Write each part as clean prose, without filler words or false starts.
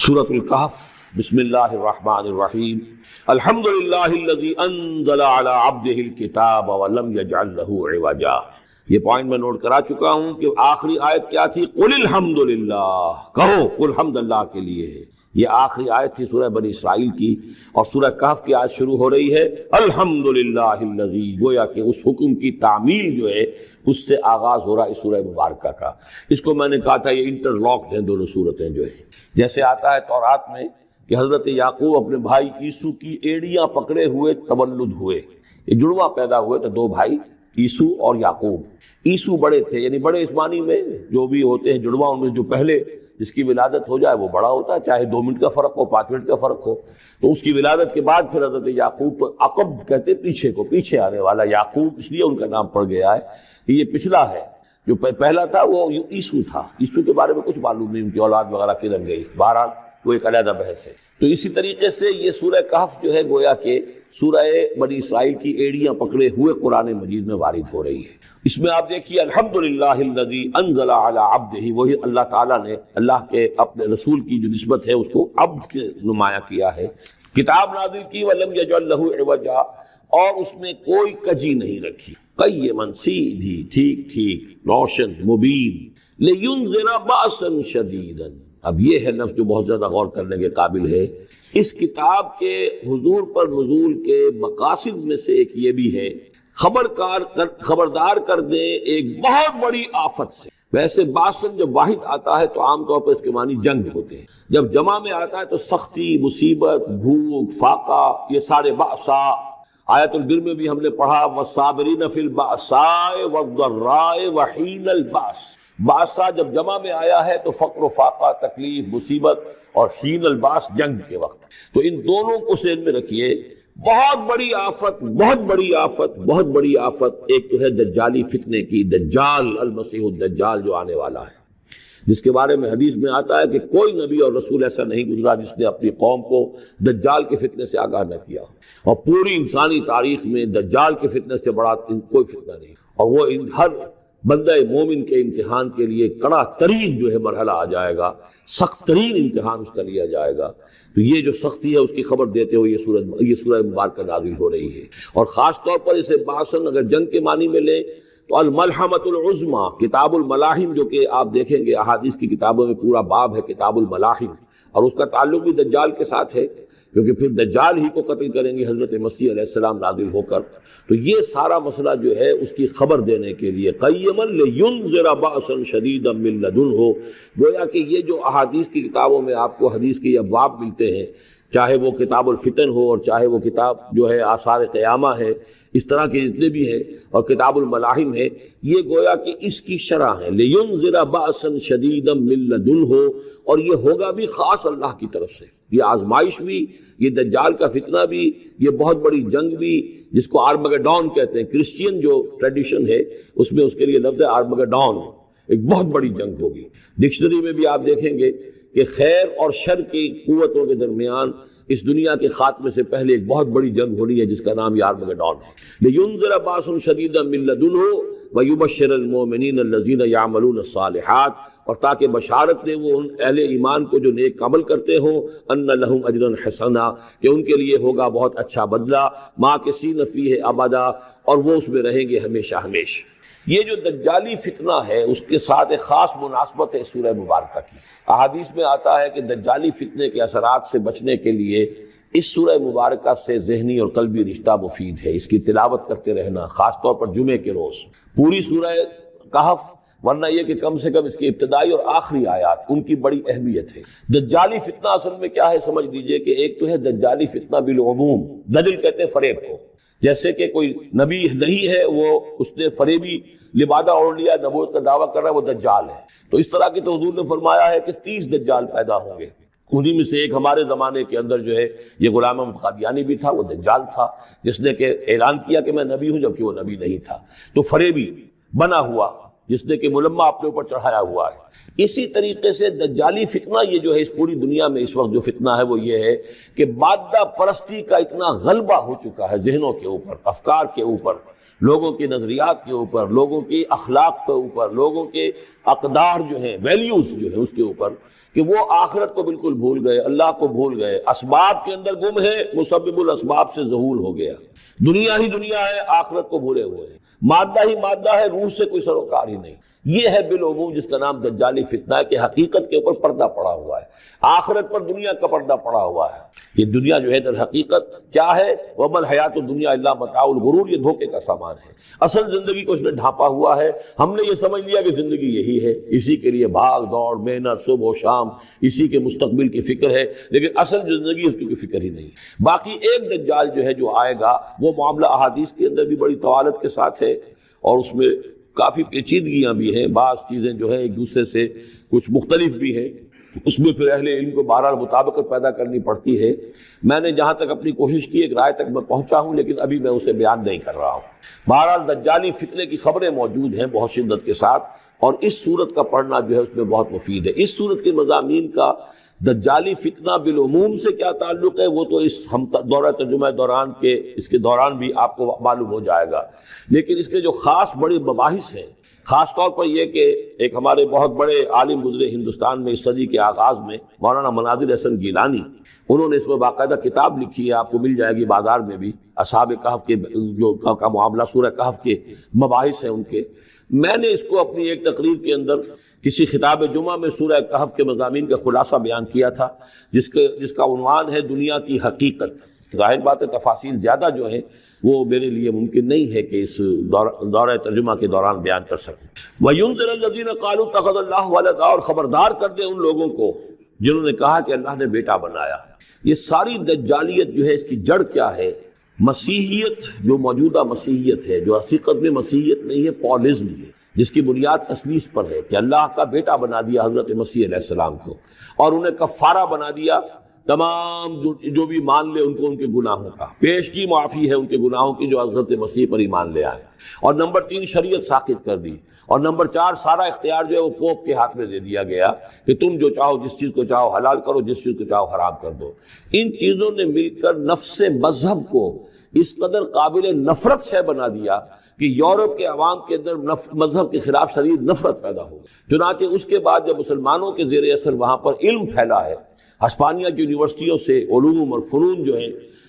سورۃ الکہف بسم اللہ الرحمن الرحیم الحمدللہ الذی انزل علی عبدہ الکتاب ولم یجعل لہ عوجا۔ یہ پوائنٹ میں نوٹ کرا چکا ہوں کہ آخری آیت کیا تھی؟ قل الحمدللہ، کہو قل حمد اللہ کے لیے ہے۔ یہ آخری آیت تھی سورہ بنی اسرائیل کی، اور سورہ کہف کی آیت شروع ہو رہی ہے الحمدللہ الذی، گویا کہ اس حکم کی تعمیل جو ہے اس سے آغاز ہو رہا ہے سورہ مبارکہ کا۔ اس کو میں نے کہا تھا یہ انٹر لاکڈ ہیں دونوں صورتیں جو ہیں، جیسے آتا ہے تورات میں کہ حضرت یعقوب اپنے بھائی عیسو کی ایڑیاں پکڑے ہوئے تولد ہوئے، یہ جڑواں پیدا ہوئے تو دو بھائی عیسو اور یعقوب۔ عیسو بڑے تھے، یعنی بڑے اس معنی میں جو بھی ہوتے ہیں جڑواں، ان میں جو پہلے جس کی ولادت ہو جائے وہ بڑا ہوتا ہے، چاہے 2 منٹ کا فرق ہو 5 منٹ کا فرق ہو۔ تو اس کی ولادت کے بعد پھر حضرت یعقوب کو عقب کہتے پیچھے کو، پیچھے آنے والا یعقوب اس لیے ان کا نام پڑ گیا ہے کہ یہ پچھلا ہے۔ جو پہلا تھا وہ عیسو تھا، عیسو کے بارے میں کچھ معلوم نہیں، ان کی اولاد وغیرہ کدھر گئی، بہرحال وہ ایک علیحدہ بحث ہے۔ تو اسی طریقے سے یہ سورہ کہف جو ہے گویا کہ سورہ بنی اسرائیل کی ایڑیاں پکڑے ہوئے قرآن مجید میں وارد ہو رہی ہے۔ اس میں آپ دیکھیے الحمدللہ الذی انزل علی عبدہ، وہی اللہ تعالیٰ نے اللہ کے اپنے رسول کی جو نسبت ہے اس کو عبد کے نمایاں کیا ہے۔ کتاب نازل کی ولم یجعل لہ عوجا، اور اس میں کوئی کجی نہیں رکھی، قیما، سیدھی، ٹھیک ٹھیک، روشن، مبین، لینذر باسا شدیدا۔ اب یہ ہے لفظ جو بہت زیادہ غور کرنے کے قابل ہے۔ اس کتاب کے حضور پر نزول کے مقاصد میں سے ایک یہ بھی ہے خبردار کر دیں ایک بہت بڑی آفت سے۔ ویسے باسن جب واحد آتا ہے تو عام طور پر اس کے معنی جنگ ہوتے ہیں، جب جمع میں آتا ہے تو سختی، مصیبت، بھوک، فاقہ، یہ سارے باسا۔ آیت البر میں بھی ہم نے پڑھا والصابرین فی البأساء والضراء وحین الباس۔ باسا جب جمع میں آیا ہے تو فقر و فاقہ، تکلیف، مصیبت، اور حین الباس جنگ کے وقت۔ تو ان دونوں کو ذہن میں رکھیے، بہت بڑی آفت، بہت بڑی آفت، بہت بڑی آفت ایک تو ہے دجالی فتنے کی، دجال المسیح الدجال جو آنے والا ہے، جس کے بارے میں حدیث میں آتا ہے کہ کوئی نبی اور رسول ایسا نہیں گزرا جس نے اپنی قوم کو دجال کے فتنے سے آگاہ نہ کیا، اور پوری انسانی تاریخ میں دجال کے فتنے سے بڑا کوئی فتنہ نہیں، اور وہ ہر بندہ مومن کے امتحان کے لیے کڑا ترین جو ہے مرحلہ آ جائے گا، سخت ترین امتحان اس کا لیا جائے گا۔ تو یہ جو سختی ہے اس کی خبر دیتے ہوئے یہ سورہ مبارکہ نازل ہو رہی ہے، اور خاص طور پر اسے باسن اگر جنگ کے معنی میں لیں تو الملحمۃ العظمیٰ، کتاب الملاحم، جو کہ آپ دیکھیں گے احادیث کی کتابوں میں پورا باب ہے کتاب الملاحم، اور اس کا تعلق بھی دجال کے ساتھ ہے، کیونکہ پھر دجال ہی کو قتل کریں گے حضرت مسیح علیہ السلام نازل ہو کر۔ تو یہ سارا مسئلہ جو ہے اس کی خبر دینے کے لیے قیما لینذر باسا شدیدا من لدنہ، گویا کہ یہ جو احادیث کی کتابوں میں آپ کو حدیث کے ابواب ملتے ہیں، چاہے وہ کتاب الفتن ہو اور چاہے وہ کتاب جو ہے آثار قیامہ ہے، اس طرح کے جتنے بھی ہیں، اور کتاب الملاحم ہے، یہ گویا کہ اس کی شرح ہے لینذر باسا شدیدا من لدنہ، اور یہ ہوگا بھی خاص اللہ کی طرف سے، یہ آزمائش بھی، یہ دجال کا فتنہ بھی، یہ بہت بڑی جنگ بھی، جس کو آرمگڈون کہتے ہیں، کرسچین جو ٹریڈیشن ہے اس میں اس کے لیے لفظ ہے آرمگڈون، ایک بہت بڑی جنگ ہوگی۔ ڈکشنری میں بھی آپ دیکھیں گے کہ خیر اور شر کی قوتوں کے درمیان اس دنیا کے خاتمے سے پہلے ایک بہت بڑی جنگ ہونی ہے جس کا نام آرمگڈون ہے۔ لینذر باسا شدیدا من لدنہ ویبشر المؤمنین الذین یعملون الصالحات، اور تاکہ بشارت دے وہ ان اہل ایمان کو جو نیک عمل کرتے ہوں، ان لہم اجرا حسنا، کہ ان کے لیے ہوگا بہت اچھا بدلہ، ماکثین فیہ ابدا، اور وہ اس میں رہیں گے ہمیشہ ہمیشہ۔ یہ جو دجالی فتنہ ہے اس کے ساتھ ایک خاص مناسبت ہے سورہ مبارکہ کی۔ احادیث میں آتا ہے کہ دجالی فتنے کے اثرات سے بچنے کے لیے اس سورہ مبارکہ سے ذہنی اور قلبی رشتہ مفید ہے، اس کی تلاوت کرتے رہنا، خاص طور پر جمعے کے روز پوری سورہ کہف، ورنہ یہ کہ کم سے کم اس کی ابتدائی اور آخری آیات ان کی بڑی اہمیت ہے۔ دجالی فتنہ اصل میں کیا ہے سمجھ لیجئے کہ ایک تو ہے دجالی فتنہ بالعموم، دجل کہتے ہیں فریب کو، جیسے کہ کوئی نبی نہیں ہے وہ اس نے فریبی لبادہ اوڑھ لیا، نبوت کا دعویٰ کر رہا ہے، وہ دجال ہے۔ تو اس طرح کی تو حضور نے فرمایا ہے کہ 30 دجال پیدا ہوں گے، انہی میں سے ایک ہمارے زمانے کے اندر جو ہے یہ غلام احمد قادیانی بھی تھا، وہ دجال تھا جس نے کہ اعلان کیا کہ میں نبی ہوں جبکہ وہ نبی نہیں تھا۔ تو فریبی بنا ہوا جس نے کہ ملمہ اپنے اوپر چڑھایا ہوا ہے۔ اسی طریقے سے دجالی فتنہ یہ جو ہے اس پوری دنیا میں اس وقت جو فتنہ ہے وہ یہ ہے کہ مادہ پرستی کا اتنا غلبہ ہو چکا ہے ذہنوں کے اوپر، افکار کے اوپر، لوگوں کے نظریات کے اوپر، لوگوں کی اخلاق کے اوپر، لوگوں کے اقدار جو ہیں، ویلیوز جو ہیں اس کے اوپر، کہ وہ آخرت کو بالکل بھول گئے، اللہ کو بھول گئے، اسباب کے اندر گم ہے، مسبب الاسباب سے ذہول ہو گیا، دنیا ہی دنیا ہے، آخرت کو بھولے ہوئے ہیں، مادہ ہی مادہ ہے، روح سے کوئی سروکار ہی نہیں۔ یہ ہے بالعموم جس کا نام دجالی فتنہ ہے، کہ حقیقت کے اوپر پردہ پڑا ہوا ہے، آخرت پر دنیا کا پردہ پڑا ہوا ہے۔ یہ دنیا جو ہے در حقیقت کیا ہے؟ وَمَا الْحَيَاةُ الدُّنْيَا إِلَّا مَتَاعُ الْغُرُورِ، یہ دھوکے کا سامان ہے، اصل زندگی کو اس نے ڈھانپا ہوا ہے۔ ہم نے یہ سمجھ لیا کہ زندگی یہی ہے، اسی کے لیے بھاگ دوڑ محنت صبح و شام، اسی کے مستقبل کی فکر ہے، لیکن اصل زندگی اس کی کوئی فکر ہی نہیں۔ باقی ایک دجال جو ہے جو آئے گا، وہ معاملہ احادیث کے اندر بھی بڑی طوالت کے ساتھ ہے، اور اس میں کافی پیچیدگیاں بھی ہیں، بعض چیزیں جو ہے ایک دوسرے سے کچھ مختلف بھی ہیں، اس میں پھر اہل علم کو بہرحال مطابقت پیدا کرنی پڑتی ہے۔ میں نے جہاں تک اپنی کوشش کی ایک رائے تک میں پہنچا ہوں، لیکن ابھی میں اسے بیان نہیں کر رہا ہوں۔ بہرحال دجالی فتنے کی خبریں موجود ہیں بہت شدت کے ساتھ، اور اس صورت کا پڑھنا جو ہے اس میں بہت مفید ہے۔ اس صورت کے مضامین کا دجالی فتنہ بالعموم سے کیا تعلق ہے، وہ تو اس ہم دورہ ترجمہ دوران کے اس کے دوران بھی آپ کو معلوم ہو جائے گا، لیکن اس کے جو خاص بڑے مباحث ہیں، خاص طور پر یہ کہ ایک ہمارے بہت بڑے عالم گزرے ہندوستان میں اس صدی کے آغاز میں، مولانا مناظر حسن گیلانی، انہوں نے اس میں باقاعدہ کتاب لکھی ہے، آپ کو مل جائے گی بازار میں بھی، اصحاب کہف کے جو کا معاملہ سورہ کہف کے مباحث ہیں ان کے۔ میں نے اس کو اپنی ایک تقریر کے اندر کسی خطاب جمعہ میں سورہ کہف کے مضامین کا خلاصہ بیان کیا تھا، جس کا عنوان ہے دنیا کی حقیقت۔ ظاہر بات ہے تفاصیل زیادہ جو ہیں وہ میرے لیے ممکن نہیں ہے کہ اس دورہ ترجمہ کے دوران بیان کر سکوں۔ وَيُنذِرَ الَّذِينَ قَالُوا اتَّخَذَ اللَّهُ وَلَدًا، اور خبردار کر دے ان لوگوں کو جنہوں نے کہا کہ اللہ نے بیٹا بنایا۔ یہ ساری دجالیت جو ہے اس کی جڑ کیا ہے؟ مسیحیت، جو موجودہ مسیحیت ہے، جو حقیقت میں مسیحیت نہیں ہے، پالزم ہے، جس کی بنیاد تثلیث پر ہے کہ اللہ کا بیٹا بنا دیا حضرت مسیح علیہ السلام کو، اور انہیں کفارہ بنا دیا تمام جو بھی مان لے ان کو ان کے گناہوں کا، پیش کی معافی ہے ان کے گناہوں کی جو حضرت مسیح پر ایمان لے آئے، اور نمبر 3 شریعت ساقط کر دی، اور نمبر 4 سارا اختیار جو ہے وہ پوپ کے ہاتھ میں دے دیا گیا کہ تم جو چاہو جس چیز کو چاہو حلال کرو، جس چیز کو چاہو حرام کر دو۔ ان چیزوں نے مل کر نفس مذہب کو اس قدر قابل نفرت سے بنا دیا کہ یورپ کے عوام کے اندر مذہب کے خلاف شدید نفرت پیدا ہو گئی۔ چنانچہ اس کے بعد جب مسلمانوں کے زیر اثر وہاں پر علم پھیلا ہے، ہسپانیہ کی یونیورسٹیوں سے علوم اور فنون جو ہیں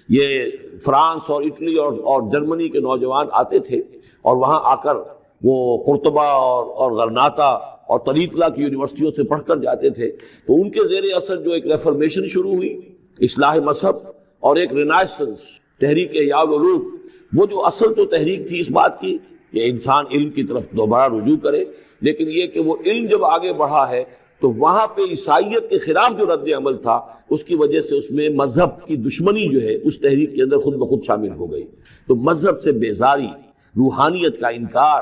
یہ فرانس اور اٹلی اور جرمنی کے نوجوان آتے تھے، اور وہاں آ کر وہ قرطبہ اور غرناطہ اور طریقلہ کی یونیورسٹیوں سے پڑھ کر جاتے تھے، تو ان کے زیر اثر جو ایک ریفرمیشن شروع ہوئی، اصلاح مذہب، اور ایک رینائسنس، تحریک احیاء العلوم، وہ جو اصل تو تحریک تھی اس بات کی کہ انسان علم کی طرف دوبارہ رجوع کرے، لیکن یہ کہ وہ علم جب آگے بڑھا ہے تو وہاں پہ عیسائیت کے خلاف جو رد عمل تھا اس کی وجہ سے اس میں مذہب کی دشمنی جو ہے اس تحریک کے اندر خود بخود شامل ہو گئی۔ تو مذہب سے بیزاری، روحانیت کا انکار،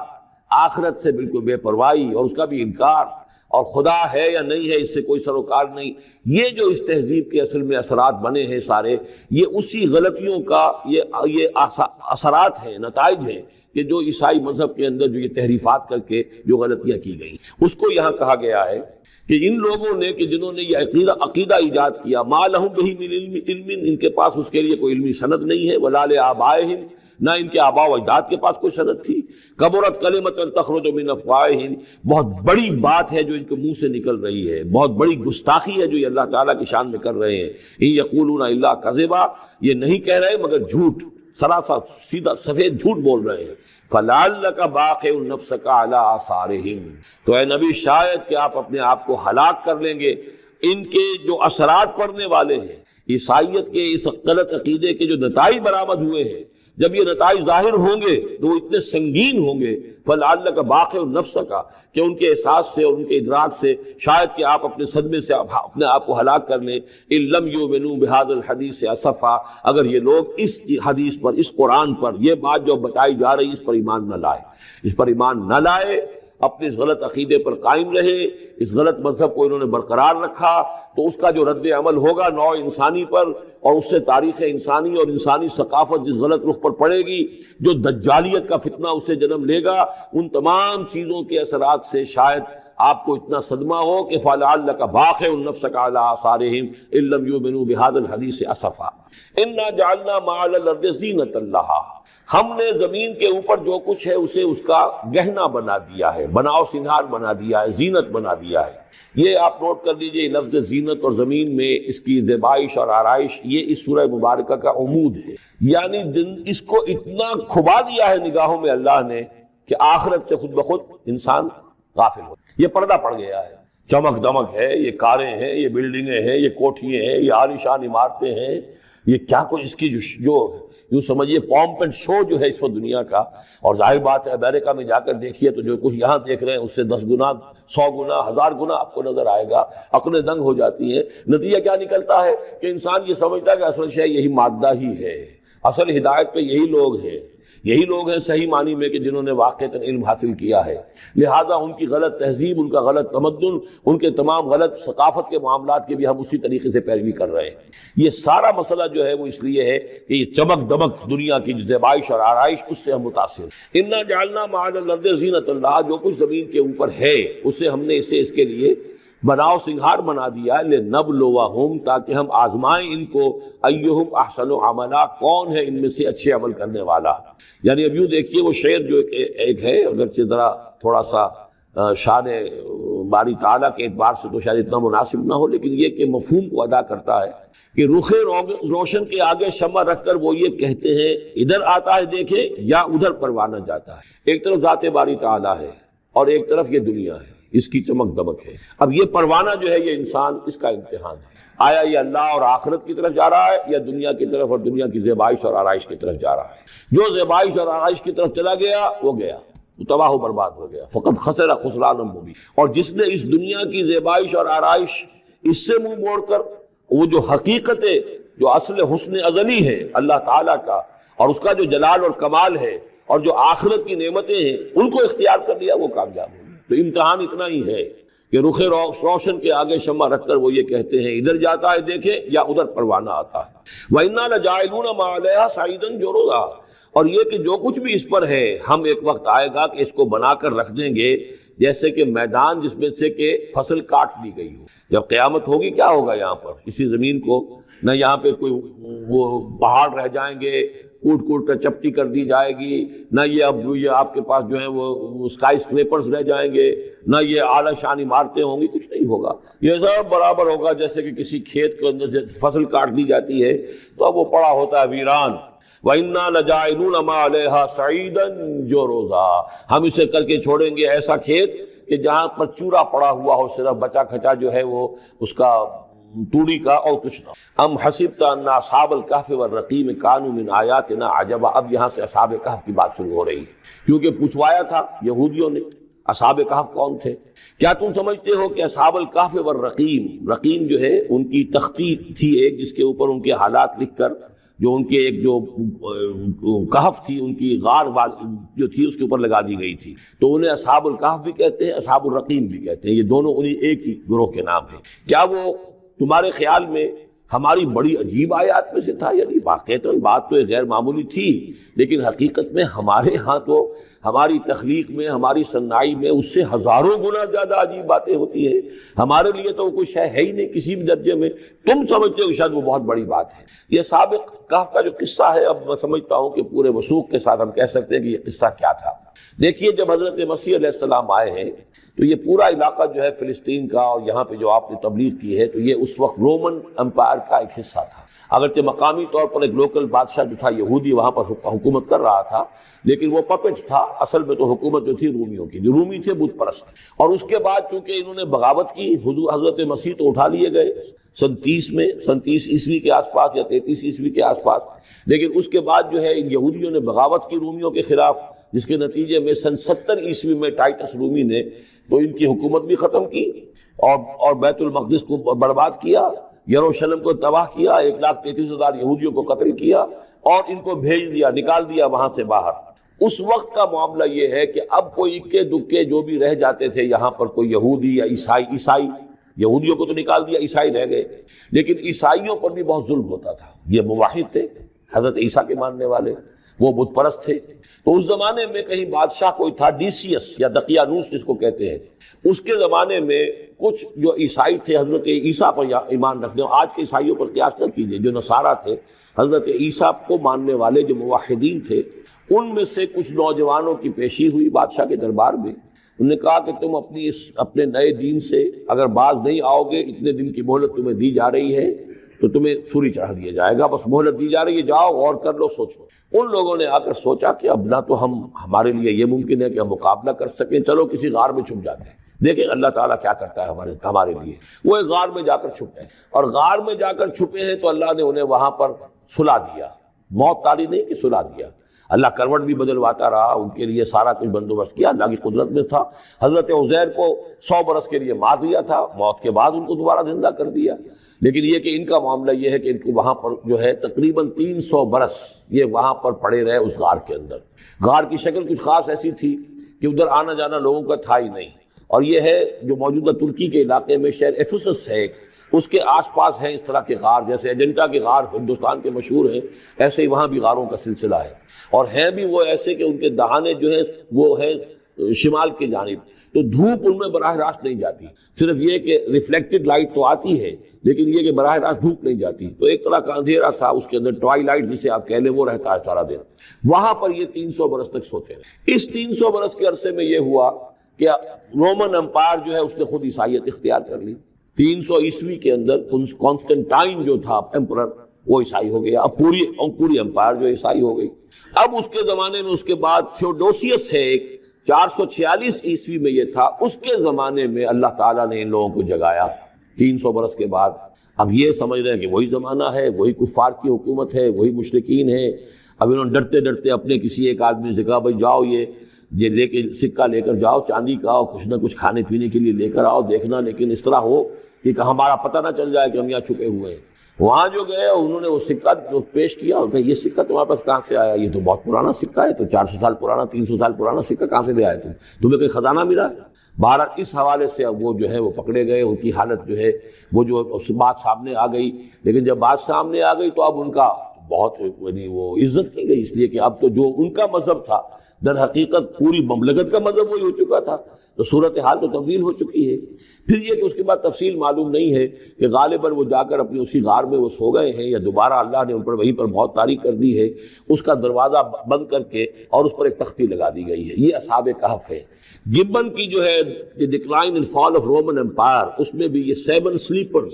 آخرت سے بالکل بے پرواہی اور اس کا بھی انکار، اور خدا ہے یا نہیں ہے اس سے کوئی سروکار نہیں، یہ جو اس تہذیب کے اصل میں اثرات بنے ہیں سارے، یہ اسی غلطیوں کا یہ اثرات ہیں، نتائج ہیں کہ جو عیسائی مذہب کے اندر جو یہ تحریفات کر کے جو غلطیاں کی گئیں، اس کو یہاں کہا گیا ہے کہ ان لوگوں نے کہ جنہوں نے یہ عقیدہ ایجاد کیا، ما لہم بہ من علم، ان کے پاس اس کے لیے کوئی علمی سند نہیں ہے، ولا لآبائہم، نہ ان کے آباء و اجداد کے پاس کوئی سند تھی، کبرت کلمۃ تخرج من افواہہم، بہت بڑی بات ہے جو ان کے منہ سے نکل رہی ہے، بہت بڑی گستاخی ہے جو یہ اللہ تعالیٰ کی شان میں کر رہے ہیں، ان یقولون الا کذبا، یہ نہیں کہہ رہے مگر جھوٹ، سراسر سیدھا سفید جھوٹ بول رہے ہیں۔ فَلَعَلَّكَ بَاخِعٌ نَفْسَكَ عَلَىٰ آثَارِهِمْ، تو اے نبی شاید کہ آپ اپنے آپ کو ہلاک کر لیں گے ان کے جو اثرات پڑنے والے ہیں، عیسائیت کے اس غلط عقیدے کے جو نتائج برآمد ہوئے ہیں، جب یہ نتائج ظاہر ہوں گے تو وہ اتنے سنگین ہوں گے، فَلَعَلَّكَ بَاخِعٌ نَفْسَكَ، کہ ان کے احساس سے اور ان کے ادراک سے شاید کہ آپ اپنے صدمے سے اپنے آپ کو ہلاک کر لیں، إِن لَمْ يُؤْمِنُوا بِهَذَا الْحَدِيثِ أَسَفًا، اگر یہ لوگ اس حدیث پر، اس قرآن پر، یہ بات جو بتائی جا رہی اس پر ایمان نہ لائے، اس پر ایمان نہ لائے، اپنے اس غلط عقیدے پر قائم رہے، اس غلط مذہب کو انہوں نے برقرار رکھا، تو اس کا جو رد عمل ہوگا نوع انسانی پر، اور اس سے تاریخ انسانی اور انسانی ثقافت جس غلط رخ پر پڑے گی، جو دجالیت کا فتنہ اسے جنم لے گا، ان تمام چیزوں کے اثرات سے شاید آپ کو اتنا صدمہ ہو کہ فَلَعَلَّكَ بَاخِعٌ نَفْسَكَ عَلَىٰ آثَارِهِمْ إِن لَّمْ يُؤْمِنُوا بِهَٰذَا الْحَدِيثِ أَسَفًا إِنَّا جَعَلْنَا مَا عَلَى الْأَرْضِ زِينَةً لَّهَا، ہم نے زمین کے اوپر جو کچھ ہے اسے اس کا گہنا بنا دیا ہے، بناؤ سنگھار بنا دیا ہے، زینت بنا دیا ہے۔ یہ آپ نوٹ کر لیجئے، لفظ زینت اور زمین میں اس کی زیبائش اور آرائش یہ اس سورہ مبارکہ کا عمود ہے، یعنی اس کو اتنا کھبا دیا ہے نگاہوں میں اللہ نے کہ آخرت سے خود بخود انسان غافل ہو، یہ پردہ پڑ گیا ہے۔ چمک دمک ہے، یہ کاریں ہیں، یہ بلڈنگیں ہیں، یہ کوٹھیاں ہیں، یہ عالیشان عمارتیں ہیں، یہ کیا کچھ اس کی جو یوں سمجھیے پومپ اینڈ شو جو ہے اس وقت دنیا کا، اور ظاہر بات ہے امریکہ میں جا کر دیکھیے تو جو کچھ یہاں دیکھ رہے ہیں اس سے 10 گنا 100 گنا 1000 گنا آپ کو نظر آئے گا، عقلیں دنگ ہو جاتی ہیں۔ نتیجہ کیا نکلتا ہے کہ انسان یہ سمجھتا ہے کہ اصل شے یہی مادہ ہی ہے، اصل ہدایت پہ یہی لوگ ہیں، یہی لوگ ہیں صحیح معنی میں کہ جنہوں نے واقعتاً علم حاصل کیا ہے، لہذا ان کی غلط تہذیب، ان کا غلط تمدن، ان کے تمام غلط ثقافت کے معاملات کے بھی ہم اسی طریقے سے پیروی کر رہے ہیں۔ یہ سارا مسئلہ جو ہے وہ اس لیے ہے کہ یہ چمک دمک دنیا کی زیبائش اور آرائش اس سے ہم متاثر ہیں۔ انا جعلنا ما علی الارض زینۃ اللہ، جو کچھ زمین کے اوپر ہے اسے ہم نے اسے اس کے لیے بناؤ سنگھار بنا دیا، لنبلوہم، تاکہ ہم آزمائیں ان کو، ایہم احسن عملا، کون ہے ان میں سے اچھے عمل کرنے والا۔ یعنی اب یوں دیکھیے وہ شعر جو ایک ہے، اگرچہ ذرا تھوڑا سا شان باری تعالیٰ کے اعتبار سے تو شاید اتنا مناسب نہ ہو، لیکن یہ کہ مفہوم کو ادا کرتا ہے کہ رخ روشن کے آگے شمع رکھ کر وہ یہ کہتے ہیں، ادھر آتا ہے دیکھیں یا ادھر پروانہ جاتا ہے۔ ایک طرف ذات باری تعالیٰ ہے اور ایک طرف یہ دنیا ہے، اس کی چمک دمک ہے۔ اب یہ پروانہ جو ہے یہ انسان، اس کا امتحان ہے، آیا یہ اللہ اور آخرت کی طرف جا رہا ہے یا دنیا کی طرف اور دنیا کی زیبائش اور آرائش کی طرف جا رہا ہے۔ جو زیبائش اور آرائش کی طرف چلا گیا وہ گیا، وہ تباہ و برباد ہو گیا، فقط خسر خسرانا مبین۔ اور جس نے اس دنیا کی زیبائش اور آرائش اس سے منہ موڑ کر وہ جو حقیقت ہے، جو اصل حسن ازلی ہے اللہ تعالیٰ کا، اور اس کا جو جلال اور کمال ہے، اور جو آخرت کی نعمتیں ہیں ان کو اختیار کر لیا، وہ کامیاب ہو گیا۔ تو امتحان اتنا ہی ہے کہ رخ روشن کے آگے شمع رکھ کر وہ یہ کہتے ہیں، ادھر جاتا ہے دیکھیں یا ادھر پروانہ آتا ہے۔ وَإِنَّا لَجَاعِلُونَ مَا عَلَيْهَا صَعِيدًا جُرُزًا، اور یہ کہ جو کچھ بھی اس پر ہے ہم ایک وقت آئے گا کہ اس کو بنا کر رکھ دیں گے جیسے کہ میدان جس میں سے کہ فصل کاٹ لی گئی ہو۔ جب قیامت ہوگی کیا ہوگا یہاں پر، اسی زمین کو نہ یہاں پہ کوئی وہ پہاڑ رہ جائیں گے، کوٹ کوٹ کر چپٹی کر دی جائے گی، نہ یہ اب یہ آپ کے پاس جو ہیں وہ اسکائی اسکریپرز رہ جائیں گے، نہ یہ اعلیٰ شان عمارتیں ہوں گی، کچھ نہیں ہوگا۔ یہ سب برابر ہوگا جیسے کہ کسی کھیت کے اندر سے فصل کاٹ دی جاتی ہے تو اب وہ پڑا ہوتا ہے ویران۔ وَإِنَّا لَجَاعِلُونَ مَا عَلَيْهَا صَعِيدًا جُرُزًا، ہم اسے کر کے چھوڑیں گے ایسا کھیت کہ جہاں پر چورا پڑا ہوا ہو، صرف بچا کھچا جو ہے وہ اس کا توڑی کا اور کچھ نہ۔ ام حسبت ان اصحاب الکہف والرقیم کانوا من آیاتنا عجبا، اب یہاں سے اصحاب کہف کی بات شروع ہو رہی ہے، کیونکہ پوچھوایا تھا یہودیوں نے اصحاب کہف کون تھے۔ کیا تم سمجھتے ہو کہ اصحاب الکہف والرقیم، رقیم جو ہے ان کی تختی تھی ایک جس کے اوپر ان کے حالات لکھ کر، جو ان کے ایک جو کہف تھی ان کی غار جو تھی اس کے اوپر لگا دی گئی تھی، تو انہیں اصحاب الکہف بھی کہتے ہیں، اصحاب الرقیم بھی کہتے ہیں، یہ دونوں انہیں ایک ہی گروہ کے نام ہیں۔ کیا وہ تمہارے خیال میں ہماری بڑی عجیب آیات میں سے تھا؟ یعنی واقعتاً بات تو غیر معمولی تھی، لیکن حقیقت میں ہمارے ہاں تو ہماری تخلیق میں، ہماری صنائی میں اس سے ہزاروں گنا زیادہ عجیب باتیں ہوتی ہیں۔ ہمارے لیے تو وہ کچھ ہے ہی نہیں کسی بھی درجے میں، تم سمجھتے ہو کہ شاید وہ بہت بڑی بات ہے۔ یہ سابق کہف کا جو قصہ ہے، اب میں سمجھتا ہوں کہ پورے وثوق کے ساتھ ہم کہہ سکتے ہیں کہ یہ قصہ کیا تھا۔ دیکھیے جب حضرت مسیح علیہ السلام آئے ہیں تو یہ پورا علاقہ جو ہے فلسطین کا اور یہاں پہ جو آپ نے تبلیغ کی ہے، تو یہ اس وقت رومن امپائر کا ایک حصہ تھا۔ اگرچہ مقامی طور پر ایک لوکل بادشاہ جو تھا یہودی وہاں پر حکومت کر رہا تھا، لیکن وہ پپٹ تھا، اصل میں تو حکومت جو تھی رومیوں کی، جو رومی تھے بت پرست۔ اور اس کے بعد چونکہ انہوں نے بغاوت کی، حضرت مسیح تو اٹھا لیے گئے سن 30 عیسوی کے آس پاس یا 33 عیسوی کے آس پاس، لیکن اس کے بعد جو ہے ان یہودیوں نے بغاوت کی رومیوں کے خلاف، جس کے نتیجے میں سن 70 عیسوی میں ٹائٹس رومی نے تو ان کی حکومت بھی ختم کی اور بیت المقدس کو برباد کیا، یروشلم کو تباہ کیا، 1,33,000 یہودیوں کو قتل کیا اور ان کو بھیج دیا، نکال دیا وہاں سے باہر۔ اس وقت کا معاملہ یہ ہے کہ اب کوئی اکے دکے جو بھی رہ جاتے تھے یہاں پر، کوئی یہودی یا عیسائی، یہودیوں کو تو نکال دیا، عیسائی رہ گئے، لیکن عیسائیوں پر بھی بہت ظلم ہوتا تھا۔ یہ موحد تھے، حضرت عیسیٰ کے ماننے والے، وہ بت پرست تھے۔ تو اس زمانے میں کہیں بادشاہ کوئی تھا ڈیسیس یا دقیانوس جس کو کہتے ہیں، اس کے زمانے میں کچھ جو عیسائی تھے حضرت عیسیٰ پر ایمان رکھنے، آج کے عیسائیوں پر قیاس نہ کیجیے، جو نصارہ تھے حضرت عیسیٰ کو ماننے والے جو موحدین تھے، ان میں سے کچھ نوجوانوں کی پیشی ہوئی بادشاہ کے دربار میں۔ انہوں نے کہا کہ تم اپنے نئے دین سے اگر باز نہیں آؤ گے، اتنے دن کی مہلت تمہیں دی جا رہی ہے تو تمہیں سولی چڑھا دیا جائے گا، بس مہلت دی جا رہی ہے، جاؤ غور کر لو، سوچو۔ ان لوگوں نے آ کر سوچا کہ اب نہ تو ہمارے لیے یہ ممکن ہے کہ ہم مقابلہ کر سکیں، چلو کسی غار میں چھپ جاتے ہیں، دیکھیں اللہ تعالیٰ کیا کرتا ہے ہمارے لیے۔ وہ ایک غار میں جا کر چھپے، اور غار میں جا کر چھپے ہیں تو اللہ نے انہیں وہاں پر سلا دیا، موت تاری نہیں کہ سلا دیا۔ اللہ کروٹ بھی بدلواتا رہا، ان کے لیے سارا کچھ بندوبست کیا، اللہ کی قدرت میں تھا۔ حضرت عزیر کو 100 برس کے لیے مار دیا تھا، موت کے بعد ان کو دوبارہ زندہ کر دیا۔ لیکن یہ کہ ان کا معاملہ یہ ہے کہ ان کو وہاں پر جو ہے تقریباً 300 برس یہ وہاں پر پڑے رہے اس غار کے اندر۔ غار کی شکل کچھ خاص ایسی تھی کہ ادھر آنا جانا لوگوں کا تھا ہی نہیں، اور یہ ہے جو موجودہ ترکی کے علاقے میں شہر ایفسس ہے، اس کے آس پاس ہیں اس طرح کے غار، جیسے ایجنٹا کے غار ہندوستان کے مشہور ہیں، ایسے ہی وہاں بھی غاروں کا سلسلہ ہے، اور ہیں بھی وہ ایسے کہ ان کے دہانے جو ہے وہ ہے شمال کی جانب، تو دھوپ ان میں براہ راست نہیں جاتی، صرف یہ کہ ریفلیکٹڈ لائٹ تو آتی ہے لیکن یہ کہ براہ راست دھوپ نہیں جاتی، تو ایک طرح کا اندھیرا سا اس کے اندر ٹوائی لائٹ جسے آپ کہہ لیں وہ رہتا ہے سارا دن۔ وہاں پر یہ 300 برس تک سوتے رہے۔ اس 300 برس کے عرصے میں یہ ہوا کہ رومن امپائر جو ہے اس نے خود عیسائیت اختیار کر لی۔ 300 عیسوی کے اندر کانسٹنٹائن جو تھا ایمپرر وہ عیسائی ہو گیا، اب پوری امپائر جو عیسائی ہو گئی۔ اب اس کے زمانے میں اس کے بعد تھیوڈوسیس ہے ایک، 446 عیسوی میں یہ تھا، اس کے زمانے میں اللہ تعالیٰ نے ان لوگوں کو جگایا 300 برس کے بعد۔ اب یہ سمجھ رہے ہیں کہ وہی زمانہ ہے، وہی کفار کی حکومت ہے، وہی مشرکین ہے۔ اب انہوں نے ڈرتے ڈرتے اپنے کسی ایک آدمی سے کہا بھائی جاؤ یہ لے کے سکہ لے کر جاؤ چاندی کا، اور کچھ نہ کچھ کھانے پینے کے لیے لے کر آؤ، دیکھنا لیکن اس طرح ہو کہ ہمارا پتہ نہ چل جائے کہ ہم یہاں چھپے ہوئے ہیں۔ وہاں جو گئے انہوں نے وہ سکہ جو پیش کیا، اور کہا یہ سکہ تمہارے پاس کہاں سے آیا؟ یہ تو بہت پرانا سکہ ہے، تو 400 سال پرانا 300 سال پرانا سکہ کہاں سے لے آئے تمہیں کوئی خزانہ ملا؟ بہرحال اس حوالے سے اب وہ جو ہے وہ پکڑے گئے، ان کی حالت جو ہے وہ جو بات سامنے آ گئی، لیکن جب بات سامنے آ گئی تو اب ان کا بہت وہ عزت کی گئی، اس لیے کہ اب تو جو ان کا مذہب تھا در حقیقت پوری مملکت کا مذہب وہی ہو چکا تھا، تو صورتحال تو تبدیل ہو چکی ہے۔ پھر یہ کہ اس کے بعد تفصیل معلوم نہیں ہے کہ غالباً وہ جا کر اپنی اسی غار میں وہ سو گئے ہیں، یا دوبارہ اللہ نے ان پر وہیں پر موت طاری کر دی ہے، اس کا دروازہ بند کر کے اور اس پر ایک تختی لگا دی گئی ہے۔ یہ اصحاب کہف ہے۔ گبن کی جو ہے decline and fall of Roman empire, اس میں بھی یہ 7 سلیپرز،